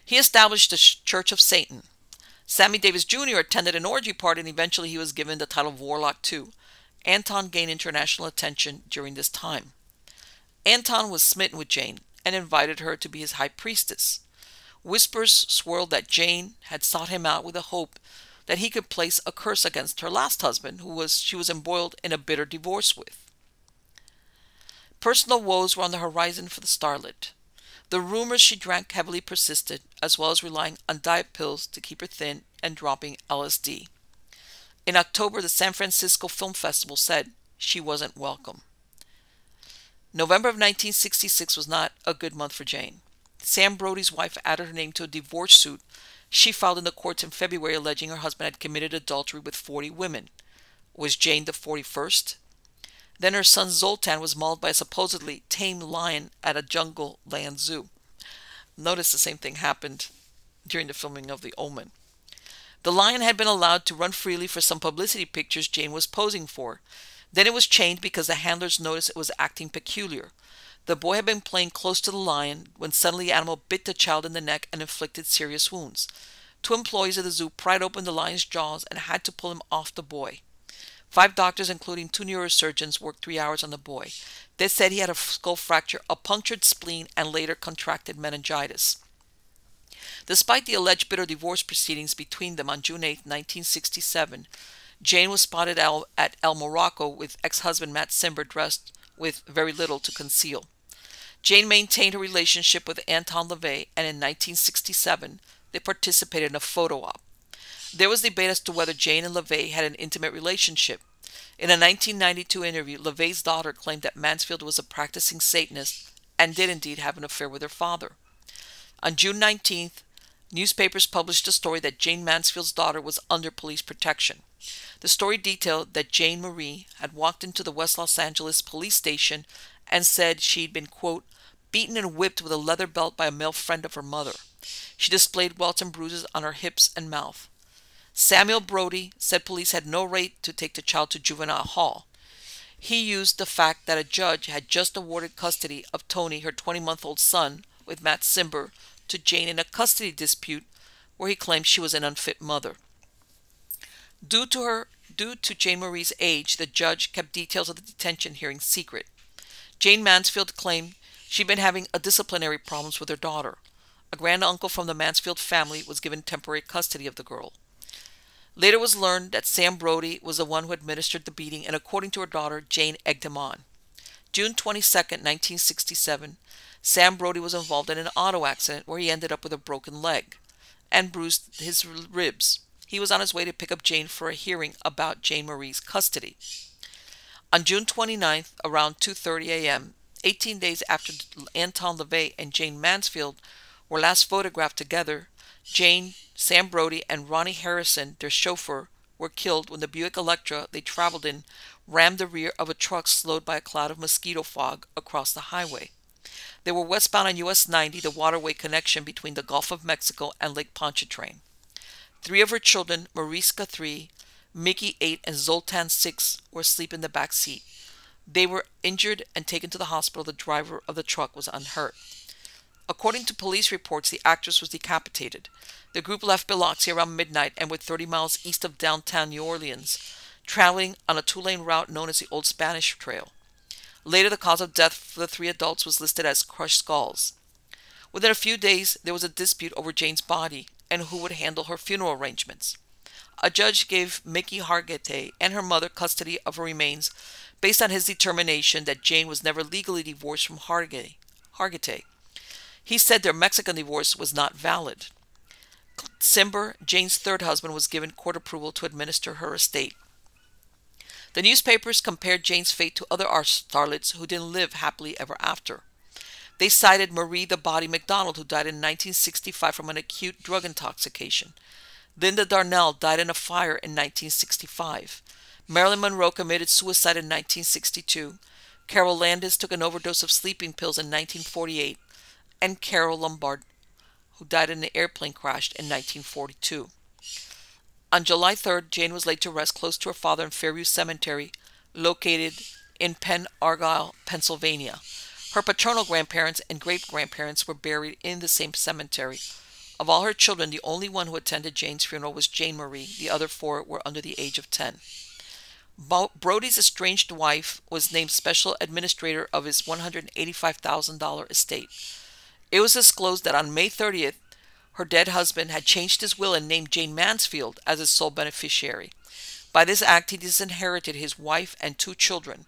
He established the Church of Satan. Sammy Davis Jr. attended an orgy party, and eventually he was given the title of Warlock too. Anton gained international attention during this time. Anton was smitten with Jayne and invited her to be his high priestess. Whispers swirled that Jayne had sought him out with the hope that he could place a curse against her last husband, she was embroiled in a bitter divorce with. Personal woes were on the horizon for the starlet. The rumors she drank heavily persisted, as well as relying on diet pills to keep her thin and dropping LSD. In October, the San Francisco Film Festival said she wasn't welcome. November of 1966 was not a good month for Jayne. Sam Brody's wife added her name to a divorce suit she filed in the courts in February, alleging her husband had committed adultery with 40 women. Was Jayne the 41st? Then her son Zoltan was mauled by a supposedly tame lion at a jungle land zoo. Notice the same thing happened during the filming of The Omen. The lion had been allowed to run freely for some publicity pictures Jayne was posing for. Then it was chained because the handlers noticed it was acting peculiar. The boy had been playing close to the lion when suddenly the animal bit the child in the neck and inflicted serious wounds. 2 employees of the zoo pried open the lion's jaws and had to pull him off the boy. 5 doctors, including 2 neurosurgeons, worked 3 hours on the boy. They said he had a skull fracture, a punctured spleen, and later contracted meningitis. Despite the alleged bitter divorce proceedings between them on June 8, 1967, Jayne was spotted at El Morocco with ex-husband Matt Cimber, dressed with very little to conceal. Jayne maintained her relationship with Anton Lavey, and in 1967, they participated in a photo op. There was debate as to whether Jayne and Lavey had an intimate relationship. In a 1992 interview, Lavey's daughter claimed that Mansfield was a practicing Satanist and did indeed have an affair with her father. On June 19th, newspapers published a story that Jayne Mansfield's daughter was under police protection. The story detailed that Jayne Marie had walked into the West Los Angeles police station and said she'd been, quote, beaten and whipped with a leather belt by a male friend of her mother. She displayed welts and bruises on her hips and mouth. Samuel Brody said police had no right to take the child to juvenile hall. He used the fact that a judge had just awarded custody of Tony, her 20-month-old son, with Matt Cimber, to Jayne in a custody dispute where he claimed she was an unfit mother. Due to Jayne Marie's age, the judge kept details of the detention hearing secret. Jayne Mansfield claimed she'd been having disciplinary problems with her daughter. A granduncle from the Mansfield family was given temporary custody of the girl. Later was learned that Sam Brody was the one who administered the beating, and according to her daughter, Jayne egged him on. June 22, 1967, Sam Brody was involved in an auto accident where he ended up with a broken leg and bruised his ribs. He was on his way to pick up Jayne for a hearing about Jayne Marie's custody. On June 29th, around 2:30 a.m., 18 days after Anton Lavey and Jayne Mansfield were last photographed together, Jayne, Sam Brody, and Ronnie Harrison, their chauffeur, were killed when the Buick Electra they traveled in rammed the rear of a truck slowed by a cloud of mosquito fog across the highway. They were westbound on US 90, the waterway connection between the Gulf of Mexico and Lake Pontchartrain. 3 of her children, Mariska 3, Mickey 8, and Zoltan 6, were asleep in the back seat. They were injured and taken to the hospital. The driver of the truck was unhurt. According to police reports, the actress was decapitated. The group left Biloxi around midnight and were 30 miles east of downtown New Orleans, traveling on a 2-lane route known as the Old Spanish Trail. Later, the cause of death for the 3 adults was listed as crushed skulls. Within a few days, there was a dispute over Jayne's body and who would handle her funeral arrangements. A judge gave Mickey Hargitay and her mother custody of her remains based on his determination that Jayne was never legally divorced from Hargitay. He said their Mexican divorce was not valid. December, Jayne's third husband was given court approval to administer her estate. The newspapers compared Jayne's fate to other starlets who didn't live happily ever after. They cited Marie the Body McDonald, who died in 1965 from an acute drug intoxication. Linda Darnell died in a fire in 1965. Marilyn Monroe committed suicide in 1962. Carol Landis took an overdose of sleeping pills in 1948. And Carol Lombard, who died in an airplane crash in 1942. On July 3rd, Jayne was laid to rest close to her father in Fairview Cemetery, located in Penn Argyl, Pennsylvania. Her paternal grandparents and great-grandparents were buried in the same cemetery. Of all her children, the only one who attended Jayne's funeral was Jayne Marie. The other four were under the age of 10. Brody's estranged wife was named special administrator of his $185,000 estate. It was disclosed that on May 30th, her dead husband had changed his will and named Jayne Mansfield as his sole beneficiary. By this act, he disinherited his wife and 2 children,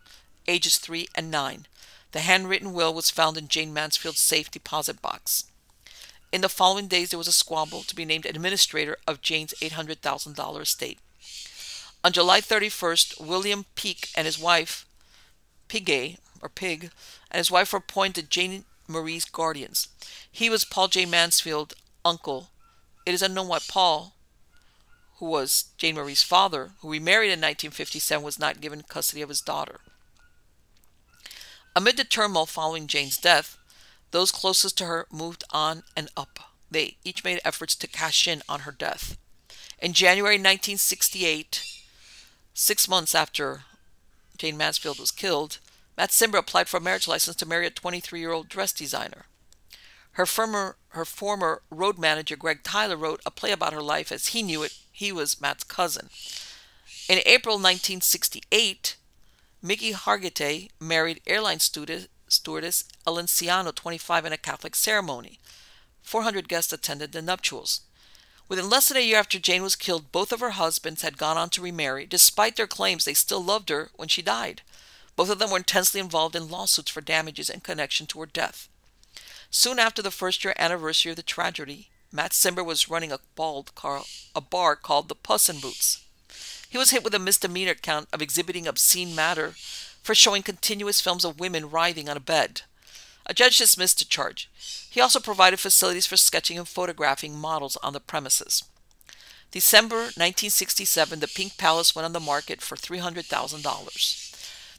ages 3 and 9. The handwritten will was found in Jayne Mansfield's safe deposit box. In the following days, there was a squabble to be named administrator of Jayne's $800,000 estate. On July 31st, William Peake and his wife, Pig, and his wife were appointed Jayne Marie's guardians. He was Paul J. Mansfield, uncle. It is unknown why Paul, who was Jayne Marie's father, who remarried in 1957, was not given custody of his daughter. Amid the turmoil following Jayne's death, those closest to her moved on and up. They each made efforts to cash in on her death. In January 1968, 6 months after Jayne Mansfield was killed, Matt Cimber applied for a marriage license to marry a 23-year-old dress designer. Her former road manager, Greg Tyler, wrote a play about her life as he knew it. He was Matt's cousin. In April 1968, Mickey Hargitay married airline stewardess Ellen Ciano, 25, in a Catholic ceremony. 400 guests attended the nuptials. Within less than a year after Jayne was killed, both of her husbands had gone on to remarry. Despite their claims, they still loved her when she died. Both of them were intensely involved in lawsuits for damages in connection to her death. Soon after the first-year anniversary of the tragedy, Matt Cimber was running a bar called the Puss in Boots. He was hit with a misdemeanor count of exhibiting obscene matter for showing continuous films of women writhing on a bed. A judge dismissed the charge. He also provided facilities for sketching and photographing models on the premises. December 1967, the Pink Palace went on the market for $300,000.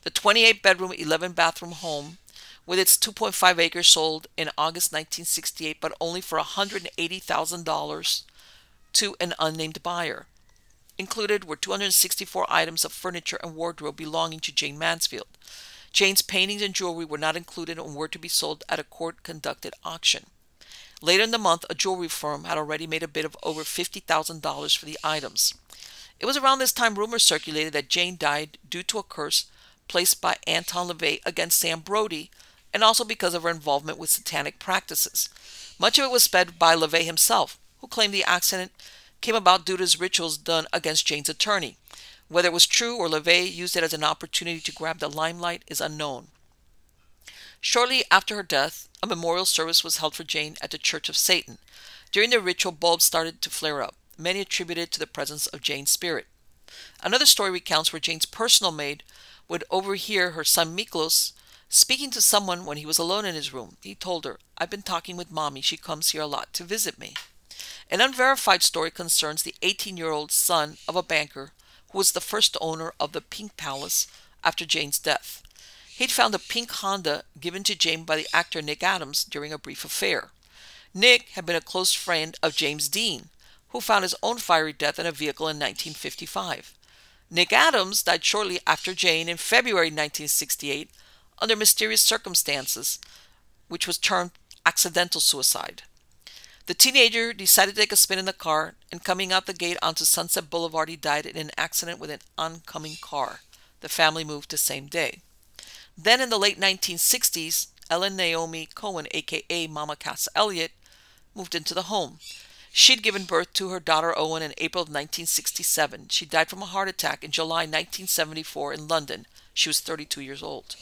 The 28-bedroom, 11-bathroom home with its 2.5 acres sold in August 1968, but only for $180,000 to an unnamed buyer. Included were 264 items of furniture and wardrobe belonging to Jayne Mansfield. Jayne's paintings and jewelry were not included and were to be sold at a court-conducted auction. Later in the month, a jewelry firm had already made a bid of over $50,000 for the items. It was around this time rumors circulated that Jayne died due to a curse placed by Anton Lavey against Sam Brody, and also because of her involvement with satanic practices. Much of it was sped by Lavey himself, who claimed the accident came about due to his rituals done against Jayne's attorney. Whether it was true or Lavey used it as an opportunity to grab the limelight is unknown. Shortly after her death, a memorial service was held for Jayne at the Church of Satan. During the ritual, bulbs started to flare up, many attributed to the presence of Jayne's spirit. Another story recounts where Jayne's personal maid would overhear her son Miklos speaking to someone when he was alone in his room. He told her, "I've been talking with Mommy. She comes here a lot to visit me." An unverified story concerns the 18-year-old son of a banker who was the first owner of the Pink Palace after Jayne's death. He'd found a pink Honda given to Jayne by the actor Nick Adams during a brief affair. Nick had been a close friend of James Dean, who found his own fiery death in a vehicle in 1955. Nick Adams died shortly after Jayne in February 1968 under mysterious circumstances, which was termed accidental suicide. The teenager decided to take a spin in the car, and coming out the gate onto Sunset Boulevard, he died in an accident with an oncoming car. The family moved the same day. Then in the late 1960s, Ellen Naomi Cohen, a.k.a. Mama Cass Elliott, moved into the home. She'd given birth to her daughter Owen in April of 1967. She died from a heart attack in July 1974 in London. She was 32 years old.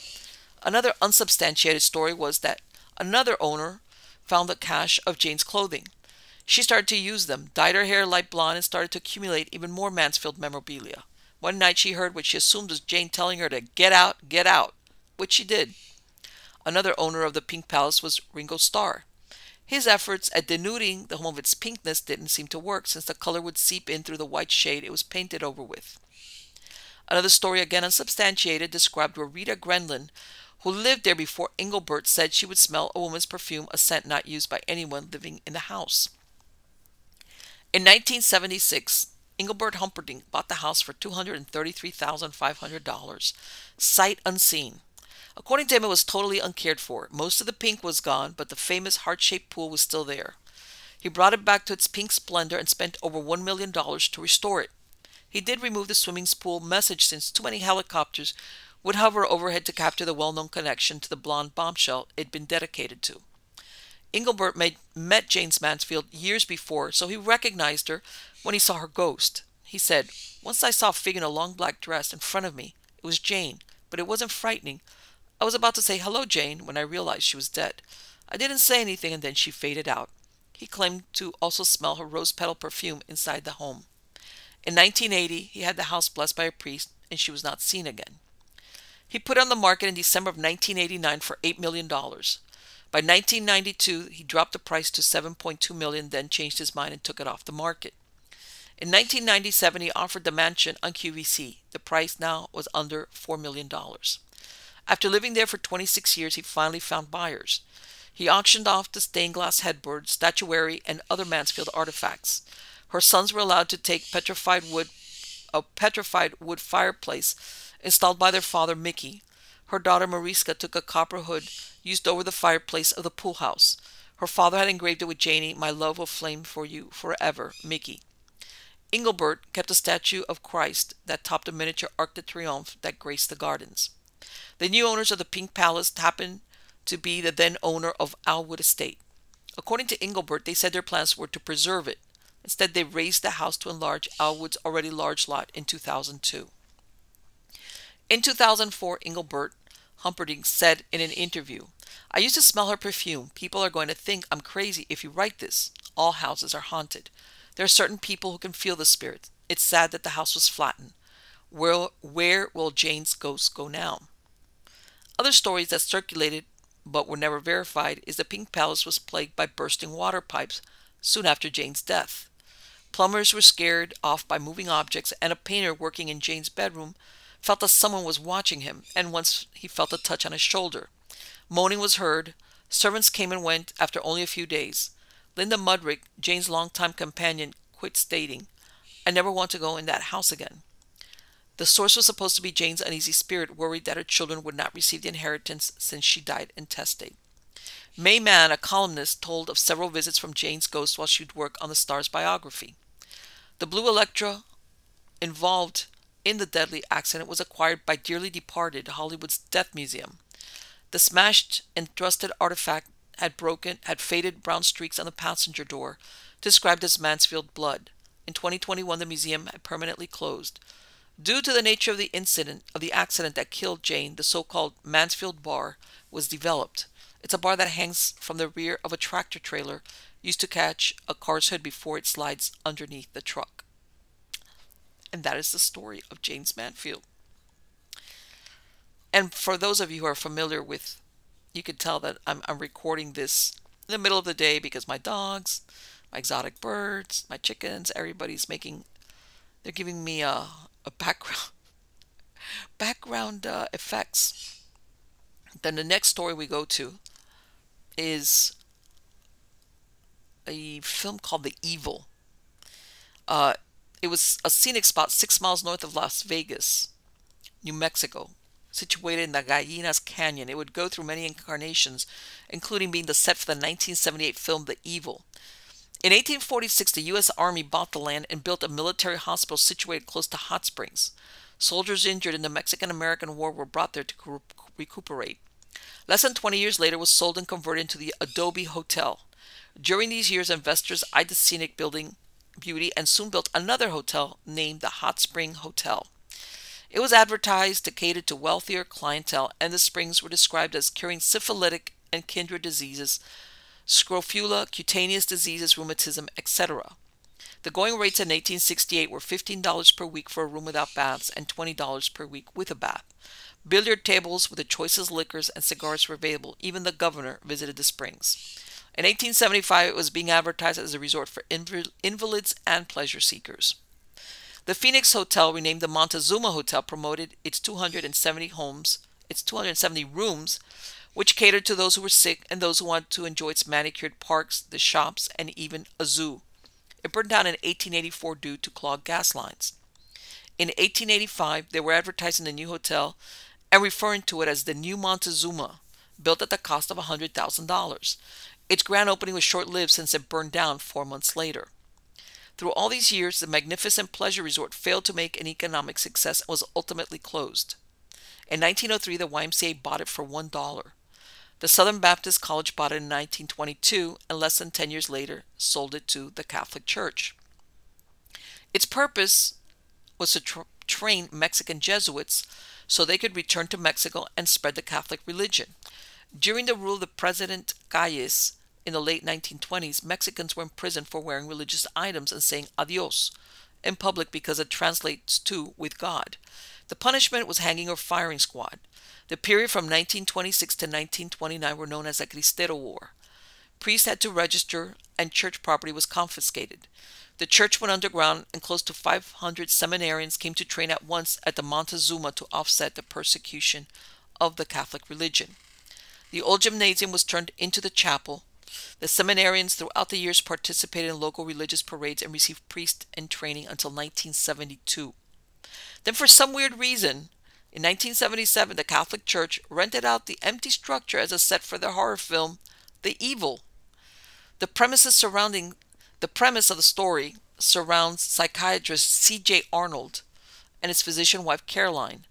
Another unsubstantiated story was that another owner found the cache of Jayne's clothing. She started to use them, dyed her hair light blonde, and started to accumulate even more Mansfield memorabilia. One night she heard what she assumed was Jayne telling her to get out, which she did. Another owner of the Pink Palace was Ringo Starr. His efforts at denuding the home of its pinkness didn't seem to work, since the color would seep in through the white shade it was painted over with. Another story, again unsubstantiated, described where Rita Grenlin, who lived there before Engelbert, said she would smell a woman's perfume, a scent not used by anyone living in the house. In 1976, Engelbert Humperdinck bought the house for $233,500, sight unseen. According to him, it was totally uncared for. Most of the pink was gone, but the famous heart-shaped pool was still there. He brought it back to its pink splendor and spent over $1 million to restore it. He did remove the swimming pool message, since too many helicopters would hover overhead to capture the well-known connection to the blonde bombshell it'd been dedicated to. Engelbert met Jayne Mansfield years before, so he recognized her when he saw her ghost. He said, "Once I saw a figure in a long black dress in front of me. It was Jayne, but it wasn't frightening. I was about to say, 'Hello, Jayne,' when I realized she was dead. I didn't say anything, and then she faded out." He claimed to also smell her rose petal perfume inside the home. In 1980, he had the house blessed by a priest, and she was not seen again. He put it on the market in December of 1989 for $8 million. By 1992, he dropped the price to $7.2 million, then changed his mind and took it off the market. In 1997, he offered the mansion on QVC. The price now was under $4 million. After living there for 26 years, he finally found buyers. He auctioned off the stained glass headboard, statuary, and other Mansfield artifacts. Her sons were allowed to take a petrified wood fireplace installed by their father, Mickey. Her daughter, Mariska, took a copper hood used over the fireplace of the pool house. Her father had engraved it with Jayne, "My love will flame for you forever, Mickey." Engelbert kept a statue of Christ that topped a miniature Arc de Triomphe that graced the gardens. The new owners of the Pink Palace happened to be the then owner of Alwood Estate. According to Engelbert, they said their plans were to preserve it. Instead, they raised the house to enlarge Alwood's already large lot in 2002. In 2004, Engelbert Humperdinck said in an interview, "I used to smell her perfume. People are going to think I'm crazy if you write this. All houses are haunted. There are certain people who can feel the spirit. It's sad that the house was flattened. Where will Jayne's ghost go now?" Other stories that circulated but were never verified is the Pink Palace was plagued by bursting water pipes soon after Jayne's death. Plumbers were scared off by moving objects, and a painter working in Jayne's bedroom felt that someone was watching him, and once he felt a touch on his shoulder. Moaning was heard. Servants came and went after only a few days. Linda Mudrick, Jayne's longtime companion, quit, stating, "I never want to go in that house again." The source was supposed to be Jayne's uneasy spirit, worried that her children would not receive the inheritance since she died intestate. May Mann, a columnist, told of several visits from Jayne's ghost while she would work on the star's biography. The blue Electra involved in the deadly accident was acquired by dearly departed Hollywood's Death Museum. The smashed and rusted artifact had faded brown streaks on the passenger door, described as Mansfield blood. In 2021, the museum had permanently closed. Due to the nature of the accident that killed Jayne, the so-called Mansfield bar was developed. It's a bar that hangs from the rear of a tractor trailer used to catch a car's hood before it slides underneath the truck. And that is the story of Jayne Mansfield. And for those of you who are familiar with, you can tell that I'm recording this in the middle of the day because my dogs, my exotic birds, my chickens, they're giving me a background effects. Then the next story we go to is a film called The Evil. It was a scenic spot 6 miles north of Las Vegas, New Mexico, situated in the Gallinas Canyon. It would go through many incarnations, including being the set for the 1978 film The Evil. In 1846, the U.S. Army bought the land and built a military hospital situated close to hot springs. Soldiers injured in the Mexican-American War were brought there to recuperate. Less than 20 years later, it was sold and converted into the Adobe Hotel. During these years, investors eyed the scenic building beauty and soon built another hotel named the Hot Spring Hotel. It was advertised to cater to wealthier clientele, and the springs were described as curing syphilitic and kindred diseases scrofula, cutaneous diseases, rheumatism, etc. The going rates in 1868 were $15 per week for a room without baths and $20 per week with a bath. Billiard tables with the choicest liquors and cigars were available. Even the governor visited the springs. In 1875, it was being advertised as a resort for invalids and pleasure seekers. The Phoenix Hotel, renamed the Montezuma Hotel, promoted its 270 rooms, which catered to those who were sick and those who wanted to enjoy its manicured parks, the shops, and even a zoo. It burned down in 1884 due to clogged gas lines. In 1885, they were advertising the new hotel and referring to it as the New Montezuma, built at the cost of $100,000. Its grand opening was short-lived since it burned down 4 months later. Through all these years, the magnificent pleasure resort failed to make an economic success and was ultimately closed. In 1903, the YMCA bought it for $1. The Southern Baptist College bought it in 1922, and less than 10 years later, sold it to the Catholic Church. Its purpose was to train Mexican Jesuits so they could return to Mexico and spread the Catholic religion. During the rule of the President Calles in the late 1920s, Mexicans were imprisoned for wearing religious items and saying adios in public because it translates to with God. The punishment was hanging or firing squad. The period from 1926 to 1929 were known as the Cristero War. Priests had to register and church property was confiscated. The church went underground and close to 500 seminarians came to train at once at the Montezuma to offset the persecution of the Catholic religion. The old gymnasium was turned into the chapel. The seminarians throughout the years participated in local religious parades and received priest and training until 1972. Then for some weird reason, in 1977, the Catholic Church rented out the empty structure as a set for their horror film, The Evil. The premise of the story surrounds psychiatrist C.J. Arnold and his physician wife Caroline,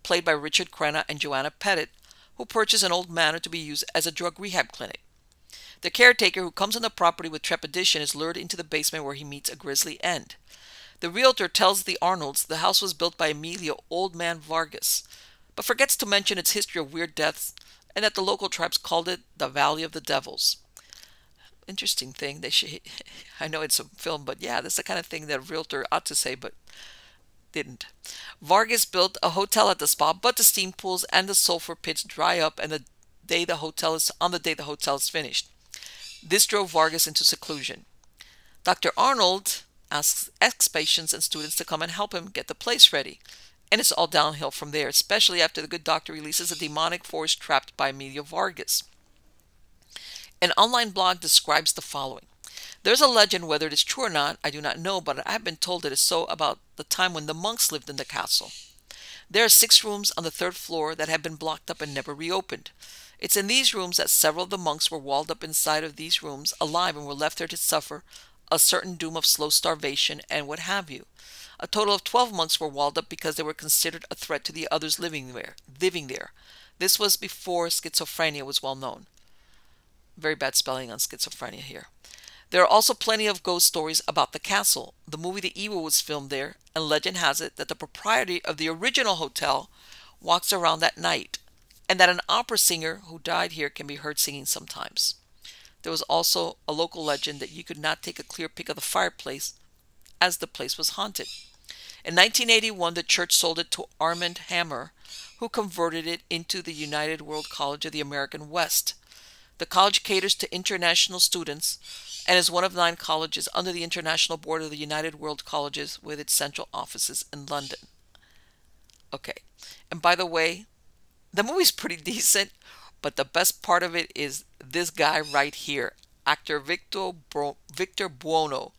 played by Richard Crenna and Joanna Pettit, who purchase an old manor to be used as a drug rehab clinic. The caretaker, who comes on the property with trepidation, is lured into the basement where he meets a grisly end. The realtor tells the Arnolds the house was built by Emilio Old Man Vargas, but forgets to mention its history of weird deaths and that the local tribes called it the Valley of the Devils. Interesting thing. I know it's a film, but yeah, that's the kind of thing that a realtor ought to say, but didn't. Vargas built a hotel at the spot, but the steam pools and the sulfur pits dry up on the day the hotel is finished. This drove Vargas into seclusion. Dr. Arnold asks ex-patients and students to come and help him get the place ready. And it's all downhill from there, especially after the good doctor releases a demonic force trapped by Emilio Vargas. An online blog describes the following. There's a legend, whether it is true or not, I do not know, but I have been told it is so about the time when the monks lived in the castle. There are 6 rooms on the 3rd floor that have been blocked up and never reopened. It's in these rooms that several of the monks were walled up inside of these rooms alive and were left there to suffer a certain doom of slow starvation and what have you. A total of 12 monks were walled up because they were considered a threat to the others living there. This was before schizophrenia was well known. Very bad spelling on schizophrenia here. There are also plenty of ghost stories about the castle. The movie The Evil was filmed there, and legend has it that the proprietor of the original hotel walks around at night, and that an opera singer who died here can be heard singing sometimes. There was also a local legend that you could not take a clear pic of the fireplace as the place was haunted. In 1981, the church sold it to Armand Hammer, who converted it into the United World College of the American West. The college caters to international students and is one of 9 colleges under the International Board of the United World Colleges with its central offices in London. Okay, and by the way, the movie's pretty decent, but the best part of it is this guy right here, actor Victor Buono,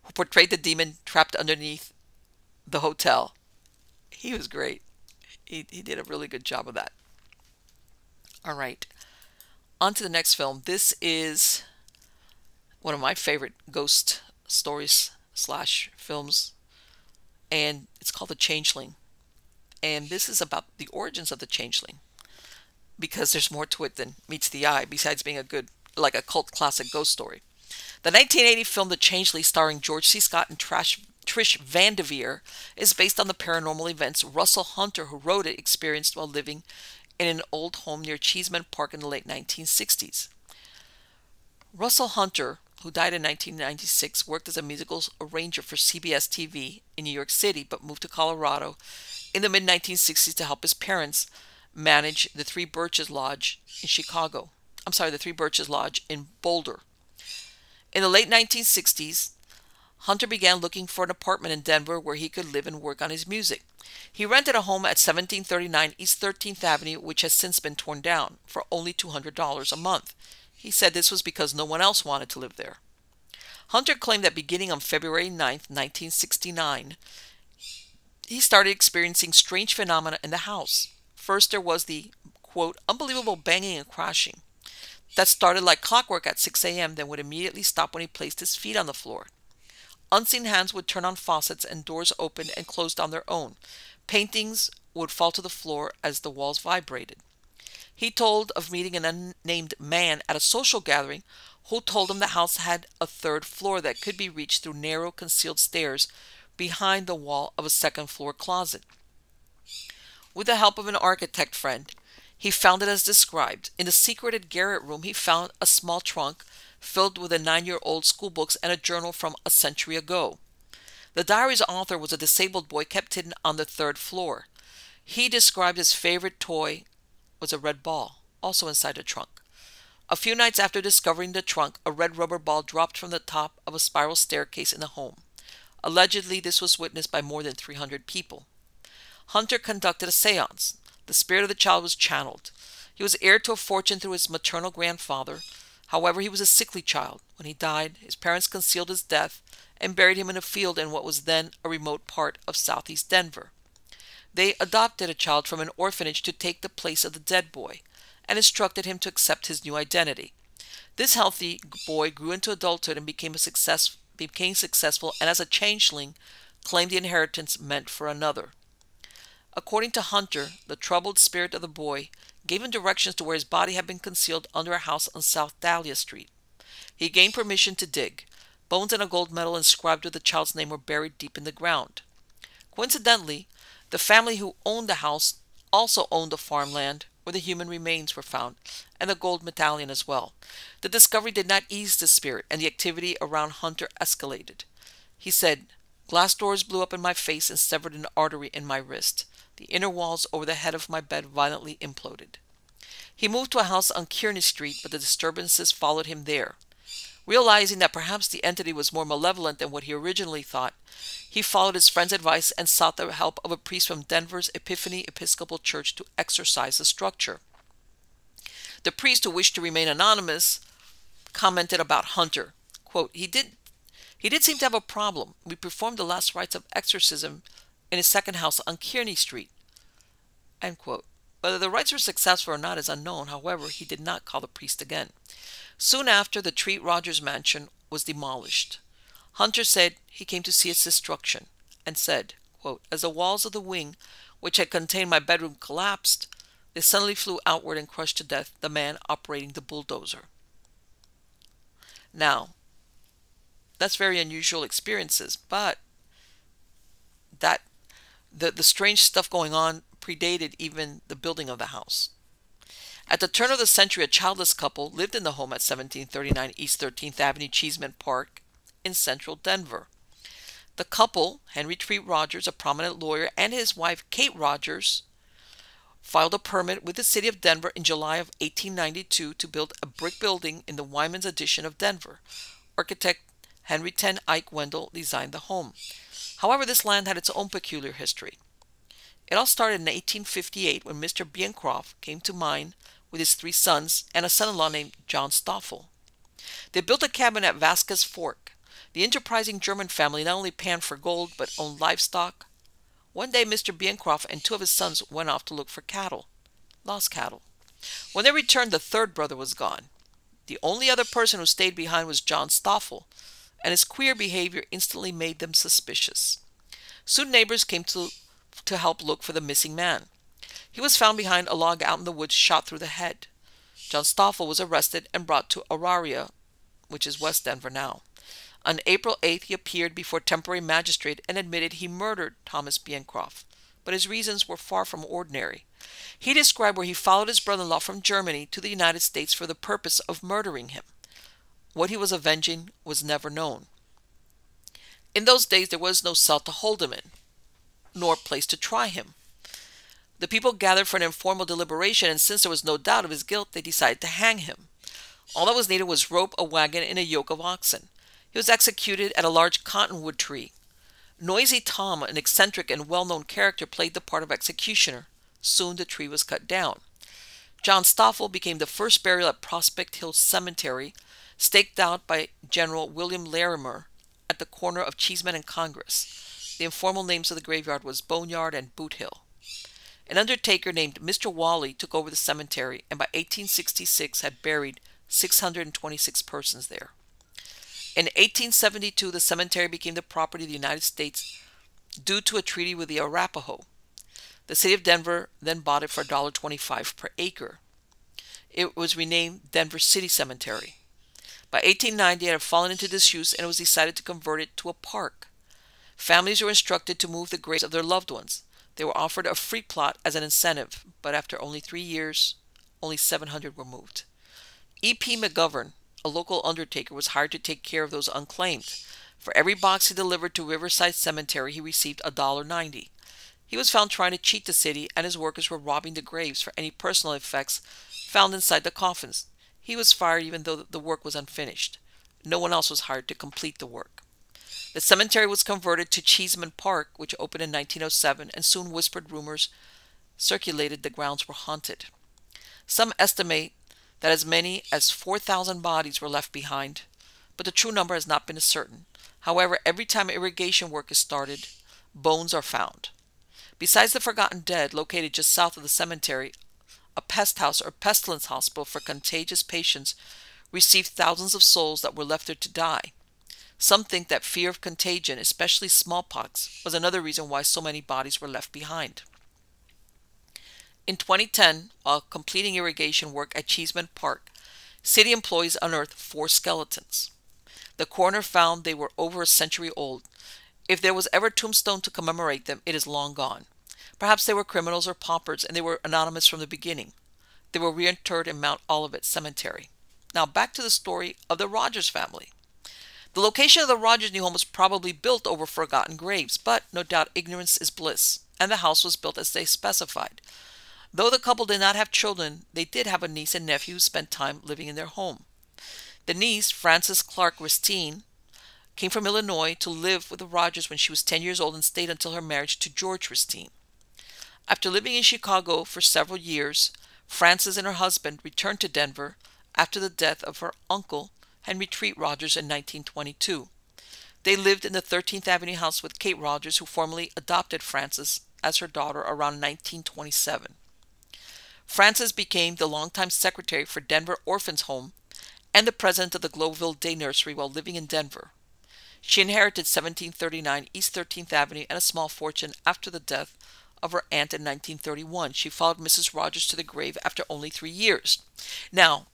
who portrayed the demon trapped underneath the hotel. He was great. He did a really good job of that. All right, on to the next film. This is one of my favorite ghost stories / films, and it's called The Changeling. And this is about the origins of the Changeling, because there's more to it than meets the eye, besides being a cult classic ghost story. The 1980 film The Changeling, starring George C. Scott and Trish Van Devere, is based on the paranormal events Russell Hunter, who wrote it, experienced while living in an old home near Cheeseman Park in the late 1960s. Russell Hunter, who died in 1996, worked as a musical arranger for CBS TV in New York City, but moved to Colorado in the mid-1960s to help his parents manage the Three Birches Lodge in Chicago. I'm sorry, the Three Birches Lodge in Boulder. In the late 1960s, Hunter began looking for an apartment in Denver where he could live and work on his music. He rented a home at 1739 East 13th Avenue, which has since been torn down, for only $200 a month. He said this was because no one else wanted to live there. Hunter claimed that beginning on February 9, 1969, he started experiencing strange phenomena in the house. First, there was the, quote, unbelievable banging and crashing that started like clockwork at 6 a.m., then would immediately stop when he placed his feet on the floor. Unseen hands would turn on faucets and doors opened and closed on their own. Paintings would fall to the floor as the walls vibrated. He told of meeting an unnamed man at a social gathering who told him the house had a third floor that could be reached through narrow concealed stairs behind the wall of a second-floor closet. With the help of an architect friend, he found it as described. In the secreted garret room, he found a small trunk filled with a 9-year-old school books and a journal from a century ago. The diary's author was a disabled boy kept hidden on the third floor. He described his favorite toy was a red ball, also inside the trunk. A few nights after discovering the trunk, a red rubber ball dropped from the top of a spiral staircase in the home. Allegedly, this was witnessed by more than 300 people. Hunter conducted a seance. The spirit of the child was channeled. He was heir to a fortune through his maternal grandfather. However, he was a sickly child. When he died, his parents concealed his death and buried him in a field in what was then a remote part of southeast Denver. They adopted a child from an orphanage to take the place of the dead boy and instructed him to accept his new identity. This healthy boy grew into adulthood and became successful, and as a changeling, claimed the inheritance meant for another. According to Hunter, the troubled spirit of the boy gave him directions to where his body had been concealed under a house on South Dahlia Street. He gained permission to dig. Bones and a gold medal inscribed with the child's name were buried deep in the ground. Coincidentally, the family who owned the house also owned the farmland where the human remains were found, and the gold medallion as well. The discovery did not ease the spirit, and the activity around Hunter escalated. He said, "Glass doors blew up in my face and severed an artery in my wrist. The inner walls over the head of my bed violently imploded." He moved to a house on Kearney Street, but the disturbances followed him there. Realizing that perhaps the entity was more malevolent than what he originally thought, he followed his friend's advice and sought the help of a priest from Denver's Epiphany Episcopal Church to exorcise the structure. The priest, who wished to remain anonymous, commented about Hunter, quote, He did seem to have a problem. We performed the last rites of exorcism in his second house on Kearney Street." End quote. Whether the rites were successful or not is unknown. However, he did not call the priest again. Soon after, the Treat Rogers mansion was demolished. Hunter said he came to see its destruction and said, quote, "As the walls of the wing which had contained my bedroom collapsed, they suddenly flew outward and crushed to death the man operating the bulldozer." Now, that's very unusual experiences, but that the strange stuff going on predated even the building of the house. At the turn of the century, a childless couple lived in the home at 1739 East 13th Avenue, Cheeseman Park in central Denver. The couple, Henry Treat Rogers, a prominent lawyer, and his wife, Kate Rogers, filed a permit with the city of Denver in July of 1892 to build a brick building in the Wyman's addition of Denver. Architect Henry Ten Eyck Wendell designed the home. However, this land had its own peculiar history. It all started in 1858 when Mr. Biencroft came to mine with his 3 sons and a son-in-law named John Stoffel. They built a cabin at Vasquez Fork. The enterprising German family not only panned for gold but owned livestock. One day, Mr. Biencroft and 2 of his sons went off to look for cattle, lost cattle. When they returned, the 3rd brother was gone. The only other person who stayed behind was John Stoffel, and his queer behavior instantly made them suspicious. Soon neighbors came to help look for the missing man. He was found behind a log out in the woods, shot through the head. John Stoffel was arrested and brought to Auraria, which is West Denver now. On April 8th, he appeared before temporary magistrate and admitted he murdered Thomas Biencroft, but his reasons were far from ordinary. He described where he followed his brother-in-law from Germany to the United States for the purpose of murdering him. What he was avenging was never known. In those days, there was no cell to hold him in, nor place to try him. The people gathered for an informal deliberation, and since there was no doubt of his guilt, they decided to hang him. All that was needed was rope, a wagon, and a yoke of oxen. He was executed at a large cottonwood tree. Noisy Tom, an eccentric and well-known character, played the part of executioner. Soon the tree was cut down. John Stoffel became the first burial at Prospect Hill Cemetery, staked out by General William Larimer at the corner of Cheeseman and Congress. The informal names of the graveyard was Boneyard and Boot Hill. An undertaker named Mr. Wally took over the cemetery and by 1866 had buried 626 persons there. In 1872, the cemetery became the property of the United States due to a treaty with the Arapaho. The city of Denver then bought it for $1.25 per acre. It was renamed Denver City Cemetery. By 1890, it had fallen into disuse and it was decided to convert it to a park. Families were instructed to move the graves of their loved ones. They were offered a free plot as an incentive, but after only 3 years, only 700 were moved. E.P. McGovern, a local undertaker, was hired to take care of those unclaimed. For every box he delivered to Riverside Cemetery, he received $1.90. He was found trying to cheat the city, and his workers were robbing the graves for any personal effects found inside the coffins. He was fired even though the work was unfinished. No one else was hired to complete the work. The cemetery was converted to Cheeseman Park, which opened in 1907, and soon whispered rumors circulated the grounds were haunted. Some estimate that as many as 4,000 bodies were left behind, but the true number has not been ascertained. However, every time irrigation work is started, bones are found. Besides the Forgotten Dead, located just south of the cemetery, a pest house or pestilence hospital for contagious patients received thousands of souls that were left there to die. Some think that fear of contagion, especially smallpox, was another reason why so many bodies were left behind. In 2010, while completing irrigation work at Cheeseman Park, city employees unearthed 4 skeletons. The coroner found they were over a century old. If there was ever a tombstone to commemorate them, it is long gone. Perhaps they were criminals or paupers, and they were anonymous from the beginning. They were reinterred in Mount Olivet Cemetery. Now back to the story of the Rogers family. The location of the Rogers' new home was probably built over forgotten graves, but no doubt ignorance is bliss, and the house was built as they specified. Though the couple did not have children, they did have a niece and nephew who spent time living in their home. The niece, Frances Clark Ristine, came from Illinois to live with the Rogers when she was 10 years old and stayed until her marriage to George Ristine. After living in Chicago for several years, Frances and her husband returned to Denver after the death of her uncle, Henry Treat Rogers, in 1922. They lived in the 13th Avenue house with Kate Rogers, who formally adopted Frances as her daughter around 1927. Frances became the longtime secretary for Denver Orphans Home and the president of the Globeville Day Nursery while living in Denver. She inherited 1739 East 13th Avenue and a small fortune after the death of her aunt in 1931. She followed Mrs. Rogers to the grave after only 3 years. Now,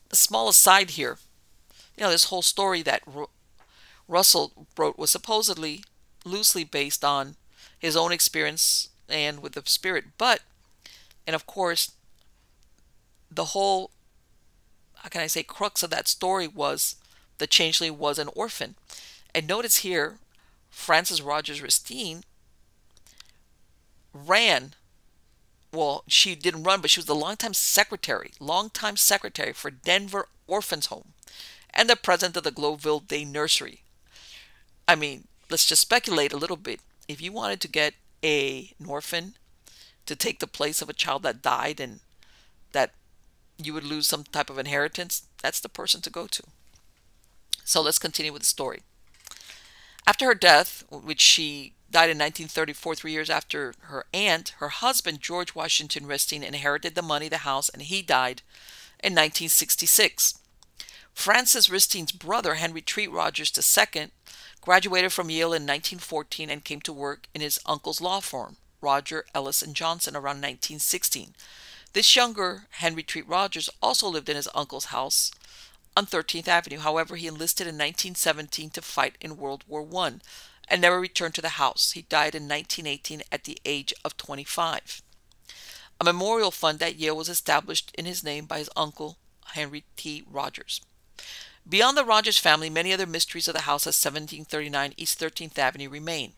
a small aside here, this whole story that Russell wrote was supposedly loosely based on his own experience and with the spirit, and of course, the whole, how can I say, crux of that story was the changeling was an orphan. And notice here, Frances Rogers Ristine ran, well, she didn't run, but she was the longtime secretary for Denver Orphans Home and the president of the Globeville Day Nursery. I mean, let's just speculate a little bit. If you wanted to get an orphan to take the place of a child that died and that you would lose some type of inheritance, that's the person to go to. So let's continue with the story. After her death, which she died in 1934, 3 years after her aunt, her husband, George Washington Ristine, inherited the money, the house, and he died in 1966. Frances Ristine's brother, Henry Treat Rogers II, graduated from Yale in 1914 and came to work in his uncle's law firm, Roger, Ellis & Johnson, around 1916. This younger Henry Treat Rogers also lived in his uncle's house on 13th Avenue. However, he enlisted in 1917 to fight in World War I and never returned to the house. He died in 1918 at the age of 25. A memorial fund at Yale was established in his name by his uncle, Henry T. Rogers. Beyond the Rogers family, many other mysteries of the house at 1739 East 13th Avenue remain.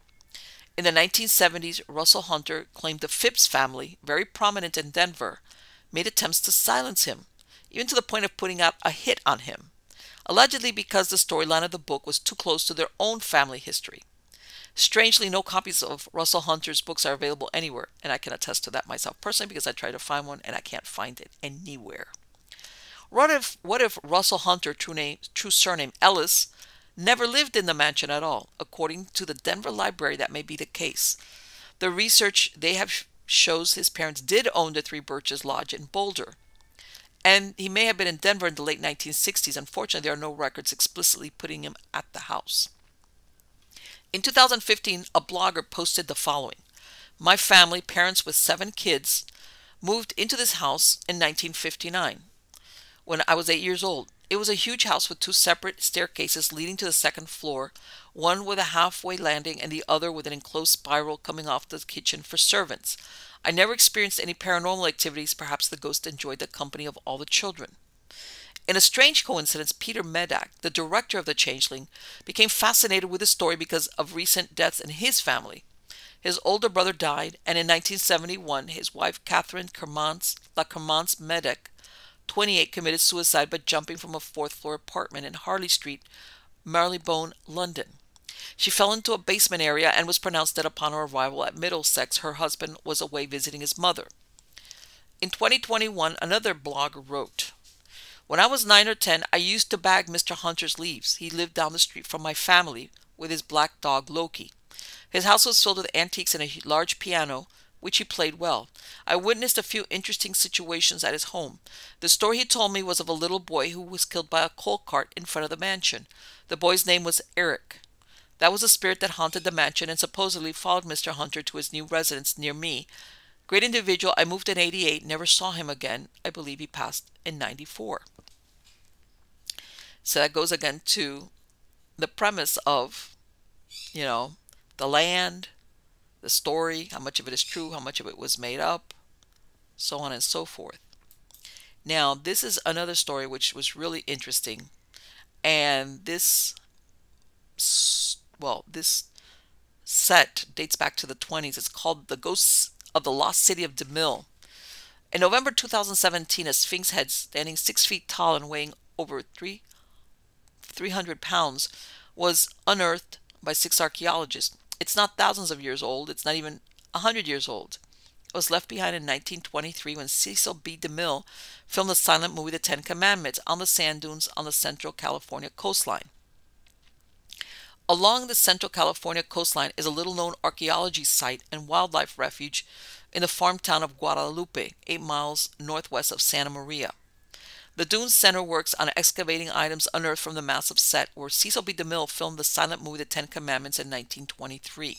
In the 1970s, Russell Hunter claimed the Phipps family, very prominent in Denver, made attempts to silence him, even to the point of putting out a hit on him, allegedly because the storyline of the book was too close to their own family history. Strangely, no copies of Russell Hunter's books are available anywhere, and I can attest to that myself personally because I tried to find one and I can't find it anywhere. What if Russell Hunter, true surname Ellis, never lived in the mansion at all? According to the Denver Library, that may be the case. The research they have shows his parents did own the Three Birches Lodge in Boulder, and he may have been in Denver in the late 1960s. Unfortunately, there are no records explicitly putting him at the house. In 2015, a blogger posted the following. My family, parents with 7 kids, moved into this house in 1959 when I was 8 years old. It was a huge house with 2 separate staircases leading to the second floor, one with a halfway landing and the other with an enclosed spiral coming off the kitchen for servants. I never experienced any paranormal activities. Perhaps the ghost enjoyed the company of all the children. In a strange coincidence, Peter Medak, the director of The Changeling, became fascinated with the story because of recent deaths in his family. His older brother died, and in 1971, his wife Catherine Kermans Medak, 28, committed suicide by jumping from a 4th-floor apartment in Harley Street, Marylebone, London. She fell into a basement area and was pronounced dead upon her arrival at Middlesex. Her husband was away visiting his mother. In 2021, another blogger wrote, when I was 9 or 10, I used to bag Mr. Hunter's leaves. He lived down the street from my family with his black dog Loki. His house was filled with antiques and a large piano, which he played well. I witnessed a few interesting situations at his home. The story he told me was of a little boy who was killed by a coal cart in front of the mansion. The boy's name was Eric. That was the spirit that haunted the mansion and supposedly followed Mr. Hunter to his new residence near me. Great individual. I moved in 88, never saw him again. I believe he passed in 94. So that goes again to the premise of, the land, the story, how much of it is true, how much of it was made up, so on and so forth. Now, this is another story which was really interesting. And this set dates back to the 20s. It's called The Ghosts of the Lost City of Demille. In November 2017, a sphinx head standing 6 feet tall and weighing over 300 pounds was unearthed by 6 archaeologists. It's not thousands of years old. It's not even 100 years old. It was left behind in 1923 when Cecil B. DeMille filmed the silent movie The 10 Commandments on the sand dunes on the Central California coastline. Along the Central California coastline is a little-known archaeology site and wildlife refuge in the farm town of Guadalupe, 8 miles northwest of Santa Maria. The Dunes Center works on excavating items unearthed from the massive set where Cecil B. DeMille filmed the silent movie The 10 Commandments in 1923.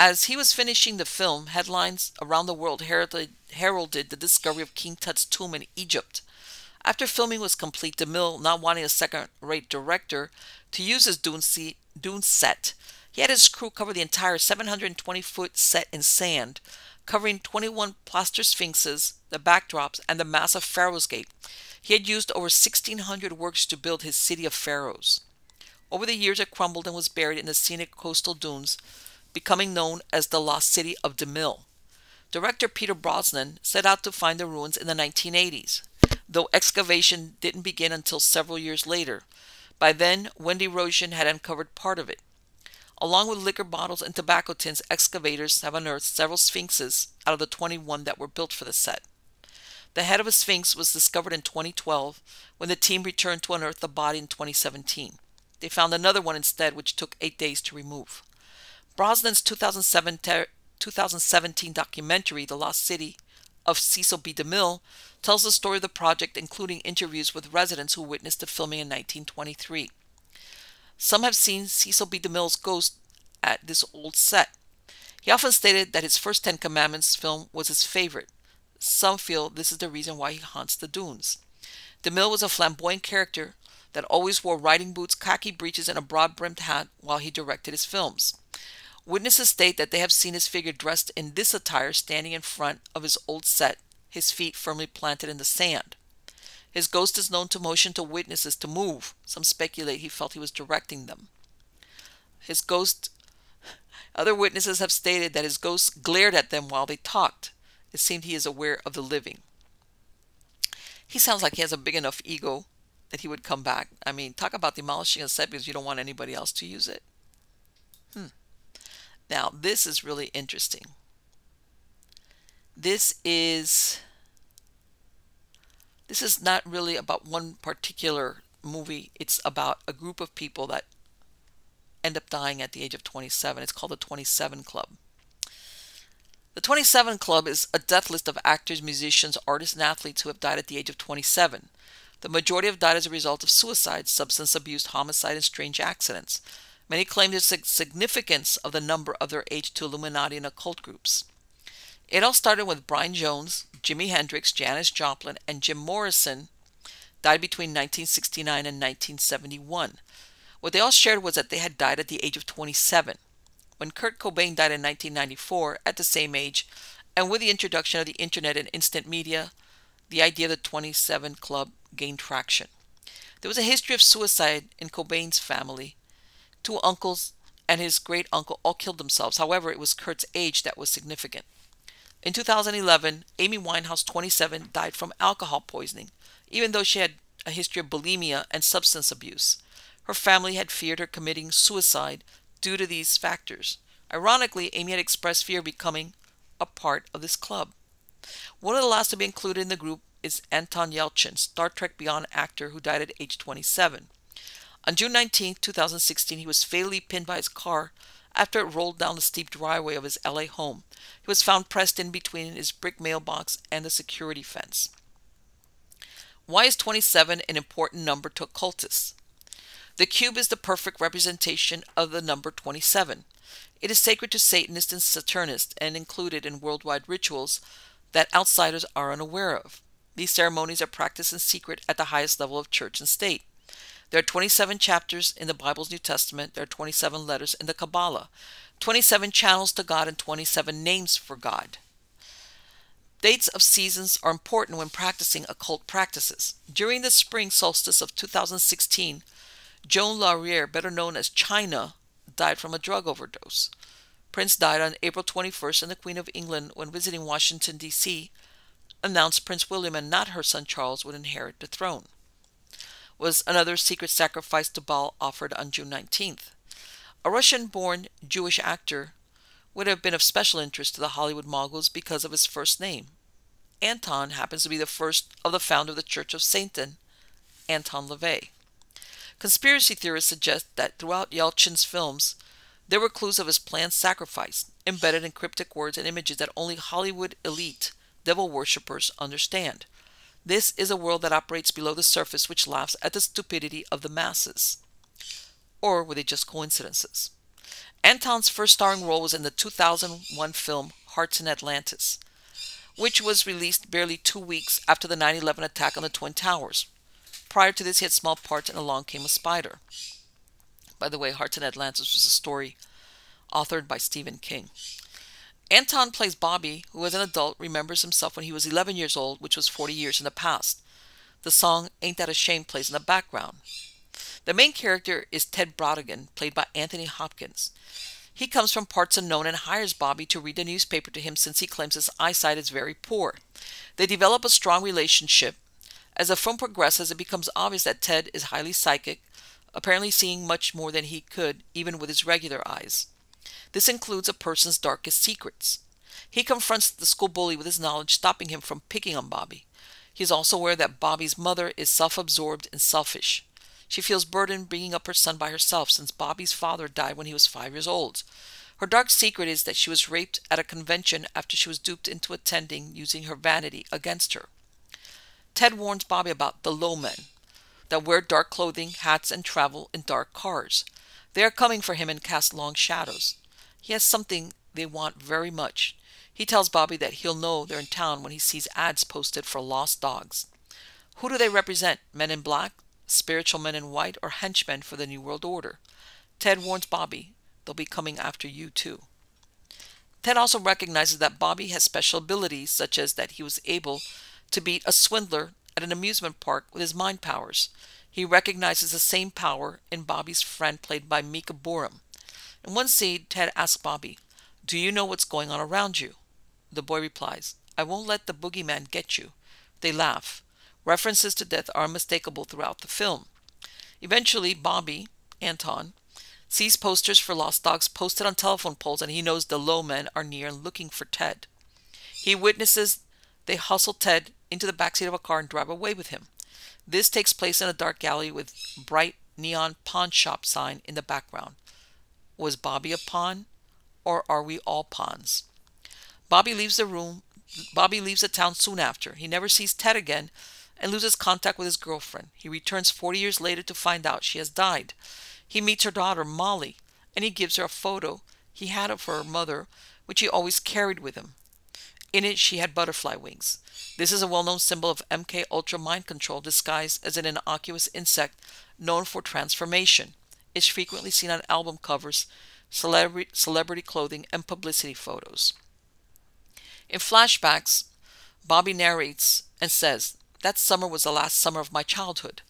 As he was finishing the film, headlines around the world heralded the discovery of King Tut's tomb in Egypt. After filming was complete, DeMille, not wanting a second-rate director to use his Dune set, he had his crew cover the entire 720-foot set in sand, covering 21 plaster sphinxes, the backdrops, and the massive Pharaoh's Gate. He had used over 1,600 workers to build his city of pharaohs. Over the years, it crumbled and was buried in the scenic coastal dunes, becoming known as the Lost City of Demille. Director Peter Brosnan set out to find the ruins in the 1980s, though excavation didn't begin until several years later. By then, wind erosion had uncovered part of it. Along with liquor bottles and tobacco tins, excavators have unearthed several sphinxes out of the 21 that were built for the set. The head of a sphinx was discovered in 2012 when the team returned to unearth the body in 2017. They found another one instead, which took 8 days to remove. Brosnan's 2017 documentary, The Lost City of Cecil B. DeMille, tells the story of the project, including interviews with residents who witnessed the filming in 1923. Some have seen Cecil B. DeMille's ghost at this old set. He often stated that his first 10 Commandments film was his favorite. Some feel this is the reason why he haunts the dunes. DeMille was a flamboyant character that always wore riding boots, khaki breeches, and a broad-brimmed hat while he directed his films. Witnesses state that they have seen his figure dressed in this attire standing in front of his old set, his feet firmly planted in the sand. His ghost is known to motion to witnesses to move. Some speculate he felt he was directing them. His ghost, other witnesses have stated that his ghost glared at them while they talked. It seemed he is aware of the living. He sounds like he has a big enough ego that he would come back. I mean, talk about demolishing a set because you don't want anybody else to use it. Now, this is really interesting. This is not really about one particular movie. It's about a group of people that end up dying at the age of 27. It's called the 27 Club. The 27 Club is a death list of actors, musicians, artists, and athletes who have died at the age of 27. The majority have died as a result of suicide, substance abuse, homicide, and strange accidents. Many claim the significance of the number of their age to Illuminati and occult groups. It all started with Brian Jones, Jimi Hendrix, Janis Joplin, and Jim Morrison died between 1969 and 1971. What they all shared was that they had died at the age of 27. When Kurt Cobain died in 1994, at the same age, and with the introduction of the internet and instant media, the idea of the 27 Club gained traction. There was a history of suicide in Cobain's family. 2 uncles and his great uncle all killed themselves. However, it was Kurt's age that was significant. In 2011, Amy Winehouse, 27, died from alcohol poisoning, even though she had a history of bulimia and substance abuse. Her family had feared her committing suicide due to these factors. Ironically, Amy had expressed fear of becoming a part of this club. One of the last to be included in the group is Anton Yelchin, Star Trek Beyond actor who died at age 27. On June 19, 2016, he was fatally pinned by his car after it rolled down the steep driveway of his LA home. He was found pressed in between his brick mailbox and the security fence. Why is 27 an important number to occultists? The cube is the perfect representation of the number 27. It is sacred to Satanists and Saturnists and included in worldwide rituals that outsiders are unaware of. These ceremonies are practiced in secret at the highest level of church and state. There are 27 chapters in the Bible's New Testament. There are 27 letters in the Kabbalah, 27 channels to God, and 27 names for God. Dates of seasons are important when practicing occult practices. During the spring solstice of 2016, Joan Laurier, better known as China, died from a drug overdose. Prince died on April 21st, and the Queen of England, when visiting Washington, D.C., announced Prince William and not her son Charles would inherit the throne. Was another secret sacrifice to Baal offered on June 19th. A Russian-born Jewish actor would have been of special interest to the Hollywood moguls because of his first name. Anton happens to be the first of the founder of the Church of Satan, Anton Lavey. Conspiracy theorists suggest that throughout Yelchin's films, there were clues of his planned sacrifice, embedded in cryptic words and images that only Hollywood elite devil worshippers understand. This is a world that operates below the surface, which laughs at the stupidity of the masses. Or were they just coincidences? Anton's first starring role was in the 2001 film Hearts in Atlantis, which was released barely 2 weeks after the 9/11 attack on the Twin Towers. Prior to this, he had small parts in Along Came a Spider. By the way, Hearts in Atlantis was a story authored by Stephen King. Anton plays Bobby, who as an adult remembers himself when he was 11 years old, which was 40 years in the past. The song Ain't That a Shame plays in the background. The main character is Ted Brodigan, played by Anthony Hopkins. He comes from parts unknown and hires Bobby to read a newspaper to him since he claims his eyesight is very poor. They develop a strong relationship. As the film progresses, it becomes obvious that Ted is highly psychic, apparently seeing much more than he could, even with his regular eyes. This includes a person's darkest secrets. He confronts the school bully with his knowledge, stopping him from picking on Bobby. He is also aware that Bobby's mother is self-absorbed and selfish. She feels burdened bringing up her son by herself since Bobby's father died when he was 5 years old. Her dark secret is that she was raped at a convention after she was duped into attending, using her vanity against her. Ted warns Bobby about the low men that wear dark clothing, hats, and travel in dark cars. They are coming for him and cast long shadows. He has something they want very much. He tells Bobby that he'll know they're in town when he sees ads posted for lost dogs. Who do they represent? Men in black, spiritual men in white, or henchmen for the New World Order? Ted warns Bobby, they'll be coming after you too. Ted also recognizes that Bobby has special abilities, such as that he was able to beat a swindler at an amusement park with his mind powers. He recognizes the same power in Bobby's friend played by Mika Borum. In one scene, Ted asks Bobby, "Do you know what's going on around you?" The boy replies, "I won't let the boogeyman get you." They laugh. References to death are unmistakable throughout the film. Eventually, Bobby, Anton, sees posters for lost dogs posted on telephone poles, and he knows the low men are near and looking for Ted. He witnesses they hustle Ted into the backseat of a car and drive away with him. This takes place in a dark alley with bright neon pawn shop sign in the background. Was Bobby a pawn, or are we all pawns? Bobby leaves the town soon after. He never sees Ted again and loses contact with his girlfriend. He returns 40 years later to find out she has died. He meets her daughter, Molly, and he gives her a photo he had of her mother, which he always carried with him. In it, she had butterfly wings. This is a well-known symbol of MK Ultra mind control disguised as an innocuous insect known for transformation. It's frequently seen on album covers, celebrity clothing, and publicity photos. In flashbacks, Bobby narrates and says, "That summer was the last summer of my childhood.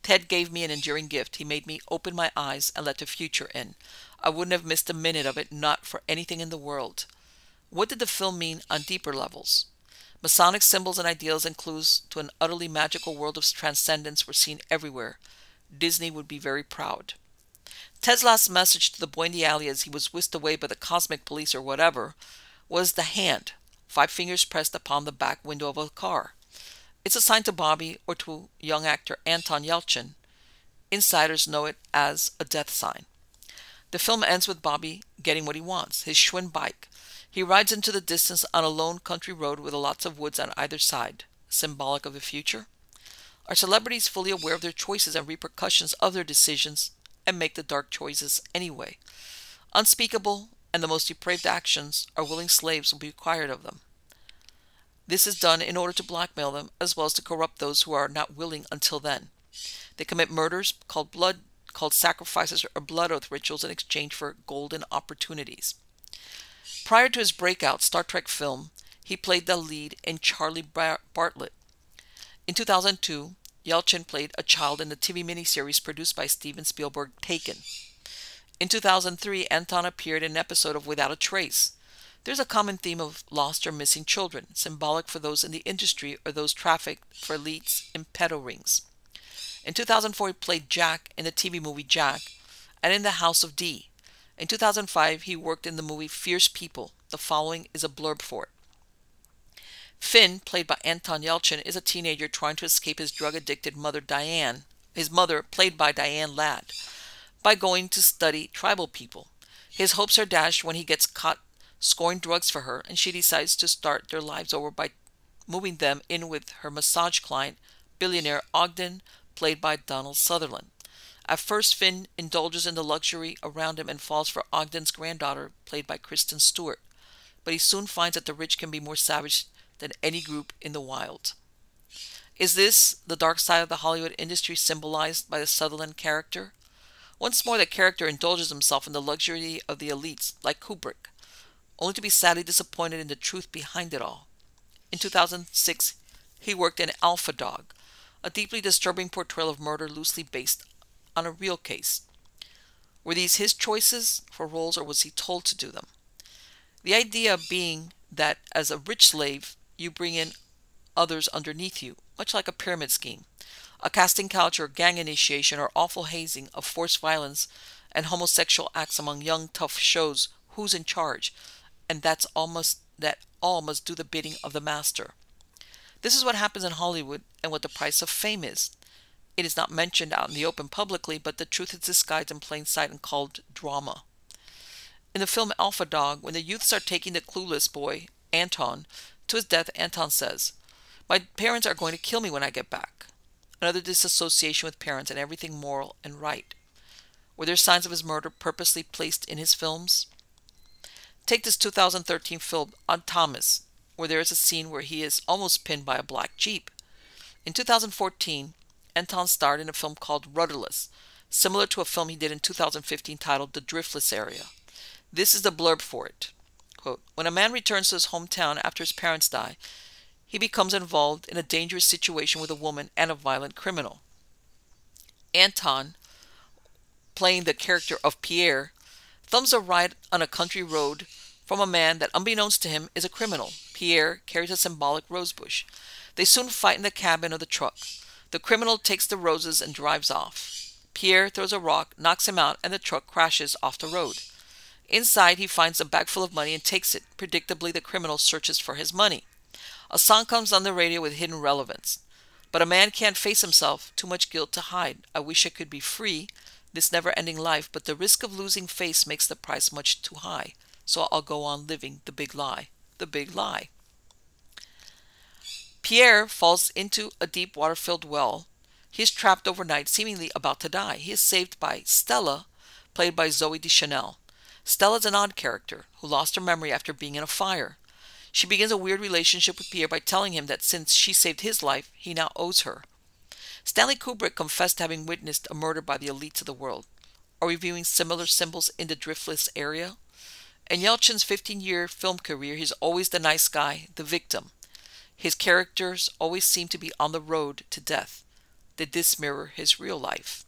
Ted gave me an enduring gift. He made me open my eyes and let the future in. I wouldn't have missed a minute of it, not for anything in the world." What did the film mean on deeper levels? Masonic symbols and ideals and clues to an utterly magical world of transcendence were seen everywhere. Disney would be very proud. Ted's last message to the boy in the alley as he was whisked away by the cosmic police or whatever was the hand, 5 fingers pressed upon the back window of a car. It's a sign to Bobby or to young actor Anton Yelchin. Insiders know it as a death sign. The film ends with Bobby getting what he wants, his Schwinn bike. He rides into the distance on a lone country road with lots of woods on either side, symbolic of the future. Are celebrities fully aware of their choices and repercussions of their decisions and make the dark choices anyway? Unspeakable and the most depraved actions are willing slaves will be required of them. This is done in order to blackmail them as well as to corrupt those who are not willing until then. They commit murders called sacrifices or blood oath rituals in exchange for golden opportunities. Prior to his breakout Star Trek film, he played the lead in Charlie Bartlett. In 2002, Yelchin played a child in the TV miniseries produced by Steven Spielberg, Taken. In 2003, Anton appeared in an episode of Without a Trace. There's a common theme of lost or missing children, symbolic for those in the industry or those trafficked for elites in pedo rings. In 2004, he played Jack in the TV movie Jack and in The House of D. In 2005, he worked in the movie Fierce People. The following is a blurb for it. Finn, played by Anton Yelchin, is a teenager trying to escape his drug-addicted mother, Diane, his mother, played by Diane Ladd, by going to study tribal people. His hopes are dashed when he gets caught scoring drugs for her, and she decides to start their lives over by moving them in with her massage client, billionaire Ogden, played by Donald Sutherland. At first, Finn indulges in the luxury around him and falls for Ogden's granddaughter, played by Kristen Stewart. But he soon finds that the rich can be more savage than any group in the wild. Is this the dark side of the Hollywood industry symbolized by the Sutherland character? Once more, the character indulges himself in the luxury of the elites, like Kubrick, only to be sadly disappointed in the truth behind it all. In 2006, he worked in Alpha Dog, a deeply disturbing portrayal of murder loosely based on a real case. Were these his choices for roles, or was he told to do them? The idea being that as a rich slave, you bring in others underneath you, much like a pyramid scheme. A casting couch or gang initiation or awful hazing of forced violence and homosexual acts among young tough shows who's in charge, and that all must do the bidding of the master. This is what happens in Hollywood and what the price of fame is. It is not mentioned out in the open publicly, but the truth is disguised in plain sight and called drama. In the film Alpha Dog, when the youths are taking the clueless boy, Anton, to his death, Anton says, "My parents are going to kill me when I get back." Another disassociation with parents and everything moral and right. Were there signs of his murder purposely placed in his films? Take this 2013 film on Thomas, where there is a scene where he is almost pinned by a black Jeep. In 2014, Anton starred in a film called Rudderless, similar to a film he did in 2015 titled The Driftless Area. This is the blurb for it. Quote, "When a man returns to his hometown after his parents die, he becomes involved in a dangerous situation with a woman and a violent criminal. Anton, playing the character of Pierre, thumbs a ride on a country road from a man that, unbeknownst to him, is a criminal. Pierre carries a symbolic rosebush. They soon fight in the cabin of the truck. The criminal takes the roses and drives off. Pierre throws a rock, knocks him out, and the truck crashes off the road. Inside, he finds a bag full of money and takes it. Predictably, the criminal searches for his money. A song comes on the radio with hidden relevance. But a man can't face himself, too much guilt to hide. I wish I could be free, this never-ending life, but the risk of losing face makes the price much too high. So I'll go on living the big lie. The big lie. Pierre falls into a deep water-filled well. He is trapped overnight, seemingly about to die. He is saved by Stella, played by Zooey Deschanel. Stella is an odd character who lost her memory after being in a fire. She begins a weird relationship with Pierre by telling him that since she saved his life, he now owes her. Stanley Kubrick confessed having witnessed a murder by the elites of the world. Are we viewing similar symbols in the driftless area? In Yelchin's 15-year film career, he's always the nice guy, the victim. His characters always seem to be on the road to death. Did this mirror his real life?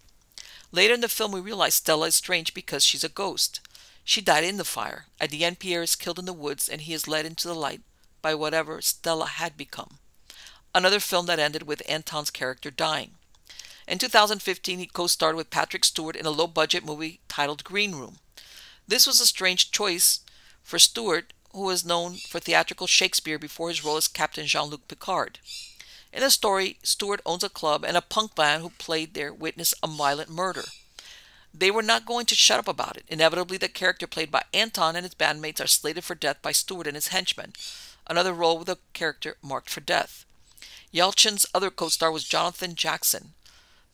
Later in the film, we realize Stella is strange because she's a ghost. She died in the fire. At the end, Pierre is killed in the woods and he is led into the light by whatever Stella had become. Another film that ended with Anton's character dying. In 2015, he co-starred with Patrick Stewart in a low-budget movie titled Green Room. This was a strange choice for Stewart, who was known for theatrical Shakespeare before his role as Captain Jean-Luc Picard. In the story, Stewart owns a club and a punk band who played there witnessed a violent murder. They were not going to shut up about it. Inevitably, the character played by Anton and his bandmates are slated for death by Stewart and his henchmen, another role with a character marked for death. Yelchin's other co-star was Jonathan Jackson.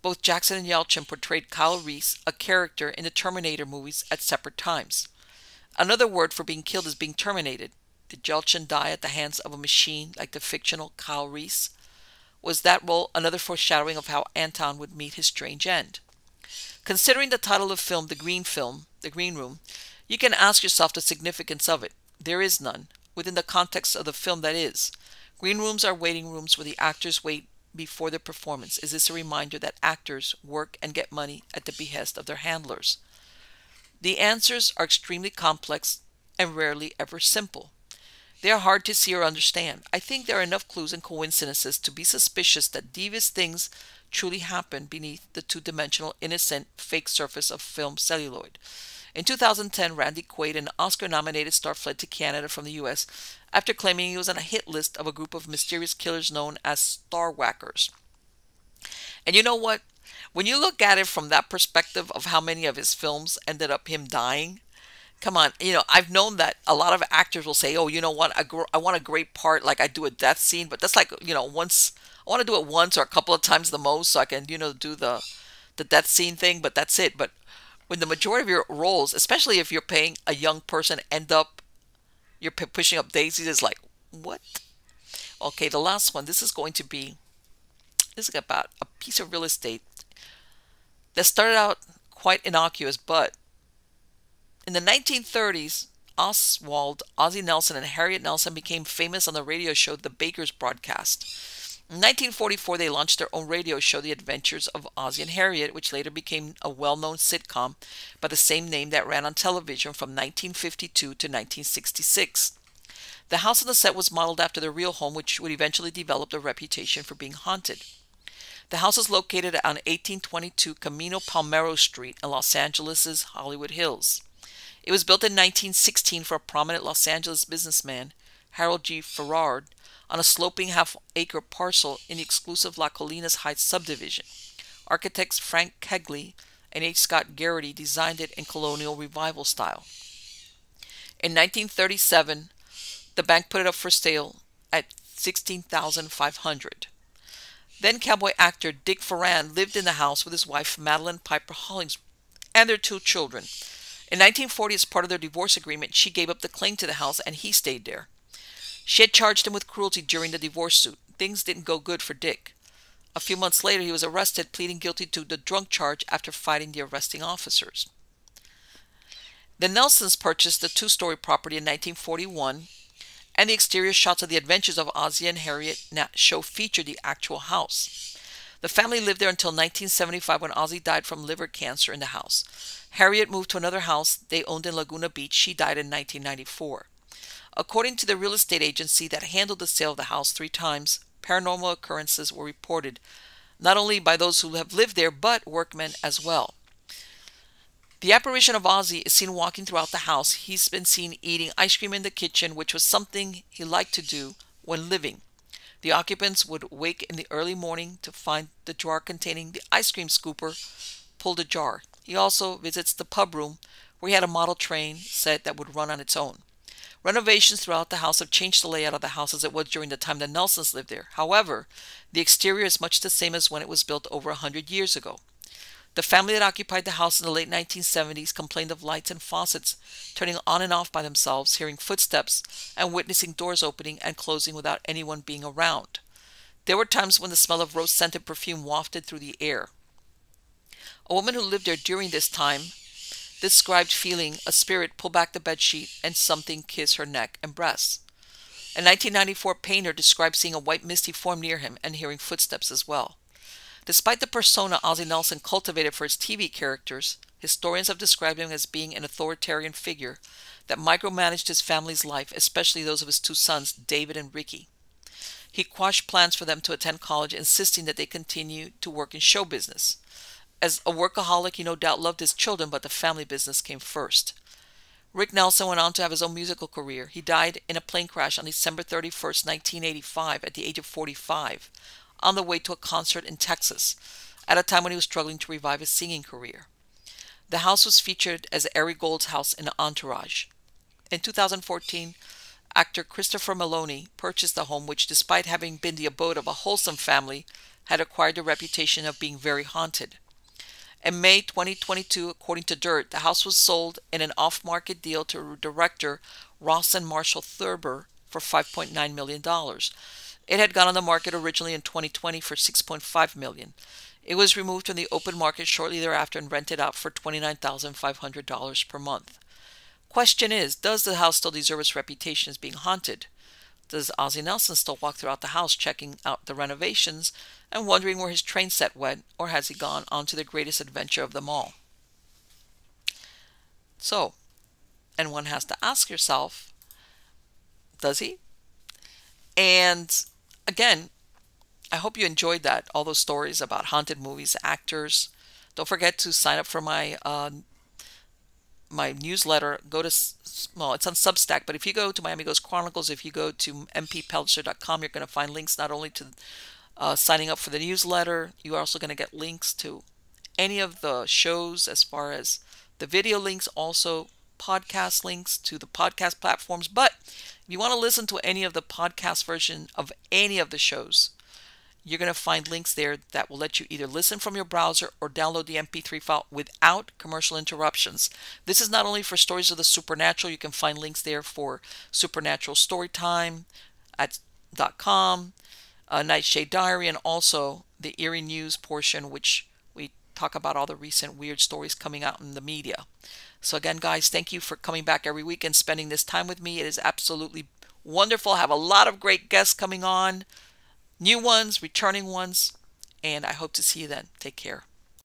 Both Jackson and Yelchin portrayed Kyle Reese, a character in the Terminator movies, at separate times. Another word for being killed is being terminated. Did Yelchin die at the hands of a machine like the fictional Kyle Reese? Was that role another foreshadowing of how Anton would meet his strange end? Considering the title of film, The Green Room, you can ask yourself the significance of it. There is none, within the context of the film that is. Green rooms are waiting rooms where the actors wait before their performance. Is this a reminder that actors work and get money at the behest of their handlers? The answers are extremely complex and rarely ever simple. They are hard to see or understand. I think there are enough clues and coincidences to be suspicious that devious things truly happen beneath the two-dimensional, innocent, fake surface of film celluloid. In 2010, Randy Quaid, an Oscar-nominated star, fled to Canada from the U.S. after claiming he was on a hit list of a group of mysterious killers known as Star Whackers. And you know what? When you look at it from that perspective of how many of his films ended up him dying, come on, I've known that a lot of actors will say, oh, you know what, I want a great part, like I do a death scene, but that's like, once, I want to do it once or a couple of times the most so I can, do the death scene thing, but that's it. But when the majority of your roles, especially if you're paying a young person, you're pushing up daisies, it's like, what? Okay, the last one, this is about a piece of real estate that started out quite innocuous, but in the 1930s, Oswald, Ozzie Nelson, and Harriet Nelson became famous on the radio show The Baker's Broadcast. In 1944, they launched their own radio show, The Adventures of Ozzie and Harriet, which later became a well-known sitcom by the same name that ran on television from 1952 to 1966. The house on the set was modeled after the real home, which would eventually develop a reputation for being haunted. The house is located on 1822 Camino Palmero Street in Los Angeles' Hollywood Hills. It was built in 1916 for a prominent Los Angeles businessman, Harold G. Farrard, on a sloping half-acre parcel in the exclusive La Colinas Heights subdivision. Architects Frank Kegley and H. Scott Garrity designed it in colonial revival style. In 1937, the bank put it up for sale at $16,500. Then cowboy actor Dick Ferran lived in the house with his wife Madeline Piper Hollings and their 2 children. In 1940, as part of their divorce agreement, she gave up the claim to the house and he stayed there. She had charged him with cruelty during the divorce suit. Things didn't go good for Dick. A few months later, he was arrested, pleading guilty to the drunk charge after fighting the arresting officers. The Nelsons purchased the 2-story property in 1941 And the exterior shots of the adventures of Ozzie and Harriet show feature the actual house. The family lived there until 1975 when Ozzie died from liver cancer in the house. Harriet moved to another house they owned in Laguna Beach. She died in 1994. According to the real estate agency that handled the sale of the house 3 times, paranormal occurrences were reported, not only by those who have lived there, but workmen as well. The apparition of Ozzie is seen walking throughout the house. He's been seen eating ice cream in the kitchen, which was something he liked to do when living. The occupants would wake in the early morning to find the jar containing the ice cream scooper pull the jar. He also visits the pub room where he had a model train set that would run on its own. Renovations throughout the house have changed the layout of the house as it was during the time the Nelsons lived there. However, the exterior is much the same as when it was built over 100 years ago. The family that occupied the house in the late 1970s complained of lights and faucets turning on and off by themselves, hearing footsteps, and witnessing doors opening and closing without anyone being around. There were times when the smell of rose-scented perfume wafted through the air. A woman who lived there during this time described feeling a spirit pull back the bedsheet and something kiss her neck and breasts. A 1994 painter described seeing a white misty form near him and hearing footsteps as well. Despite the persona Ozzie Nelson cultivated for his TV characters, historians have described him as being an authoritarian figure that micromanaged his family's life, especially those of his 2 sons, David and Ricky. He quashed plans for them to attend college, insisting that they continue to work in show business. As a workaholic, he no doubt loved his children, but the family business came first. Rick Nelson went on to have his own musical career. He died in a plane crash on December 31st, 1985, at the age of 45, on the way to a concert in Texas, at a time when he was struggling to revive his singing career. The house was featured as Ari Gold's house in Entourage. In 2014, actor Christopher Meloni purchased the home, which, despite having been the abode of a wholesome family, had acquired the reputation of being very haunted. In May 2022, according to Dirt, the house was sold in an off-market deal to director Ross and Marshall Thurber for $5.9 million. It had gone on the market originally in 2020 for $6.5 million. It was removed from the open market shortly thereafter and rented out for $29,500 per month. Question is, does the house still deserve its reputation as being haunted? Does Ozzie Nelson still walk throughout the house checking out the renovations and wondering where his train set went, or has he gone on to the greatest adventure of them all? So, and one has to ask yourself, does he? And again, I hope you enjoyed that, all those stories about haunted movies, actors. Don't forget to sign up for my my newsletter. Go to, well, it's on Substack, but if you go to Miami Ghost Chronicles, if you go to mppellicer.com, you're going to find links not only to signing up for the newsletter, you're also going to get links to any of the shows as far as the video links, also podcast links to the podcast platforms. But if you want to listen to any of the podcast version of any of the shows, you're going to find links there that will let you either listen from your browser or download the MP3 file without commercial interruptions. This is not only for stories of the supernatural. You can find links there for Supernatural Storytime at .com, Nightshade Diary, and also the Eerie News portion, which we talk about all the recent weird stories coming out in the media. So again, guys, thank you for coming back every week and spending this time with me. It is absolutely wonderful. I have a lot of great guests coming on. New ones, returning ones, and I hope to see you then. Take care.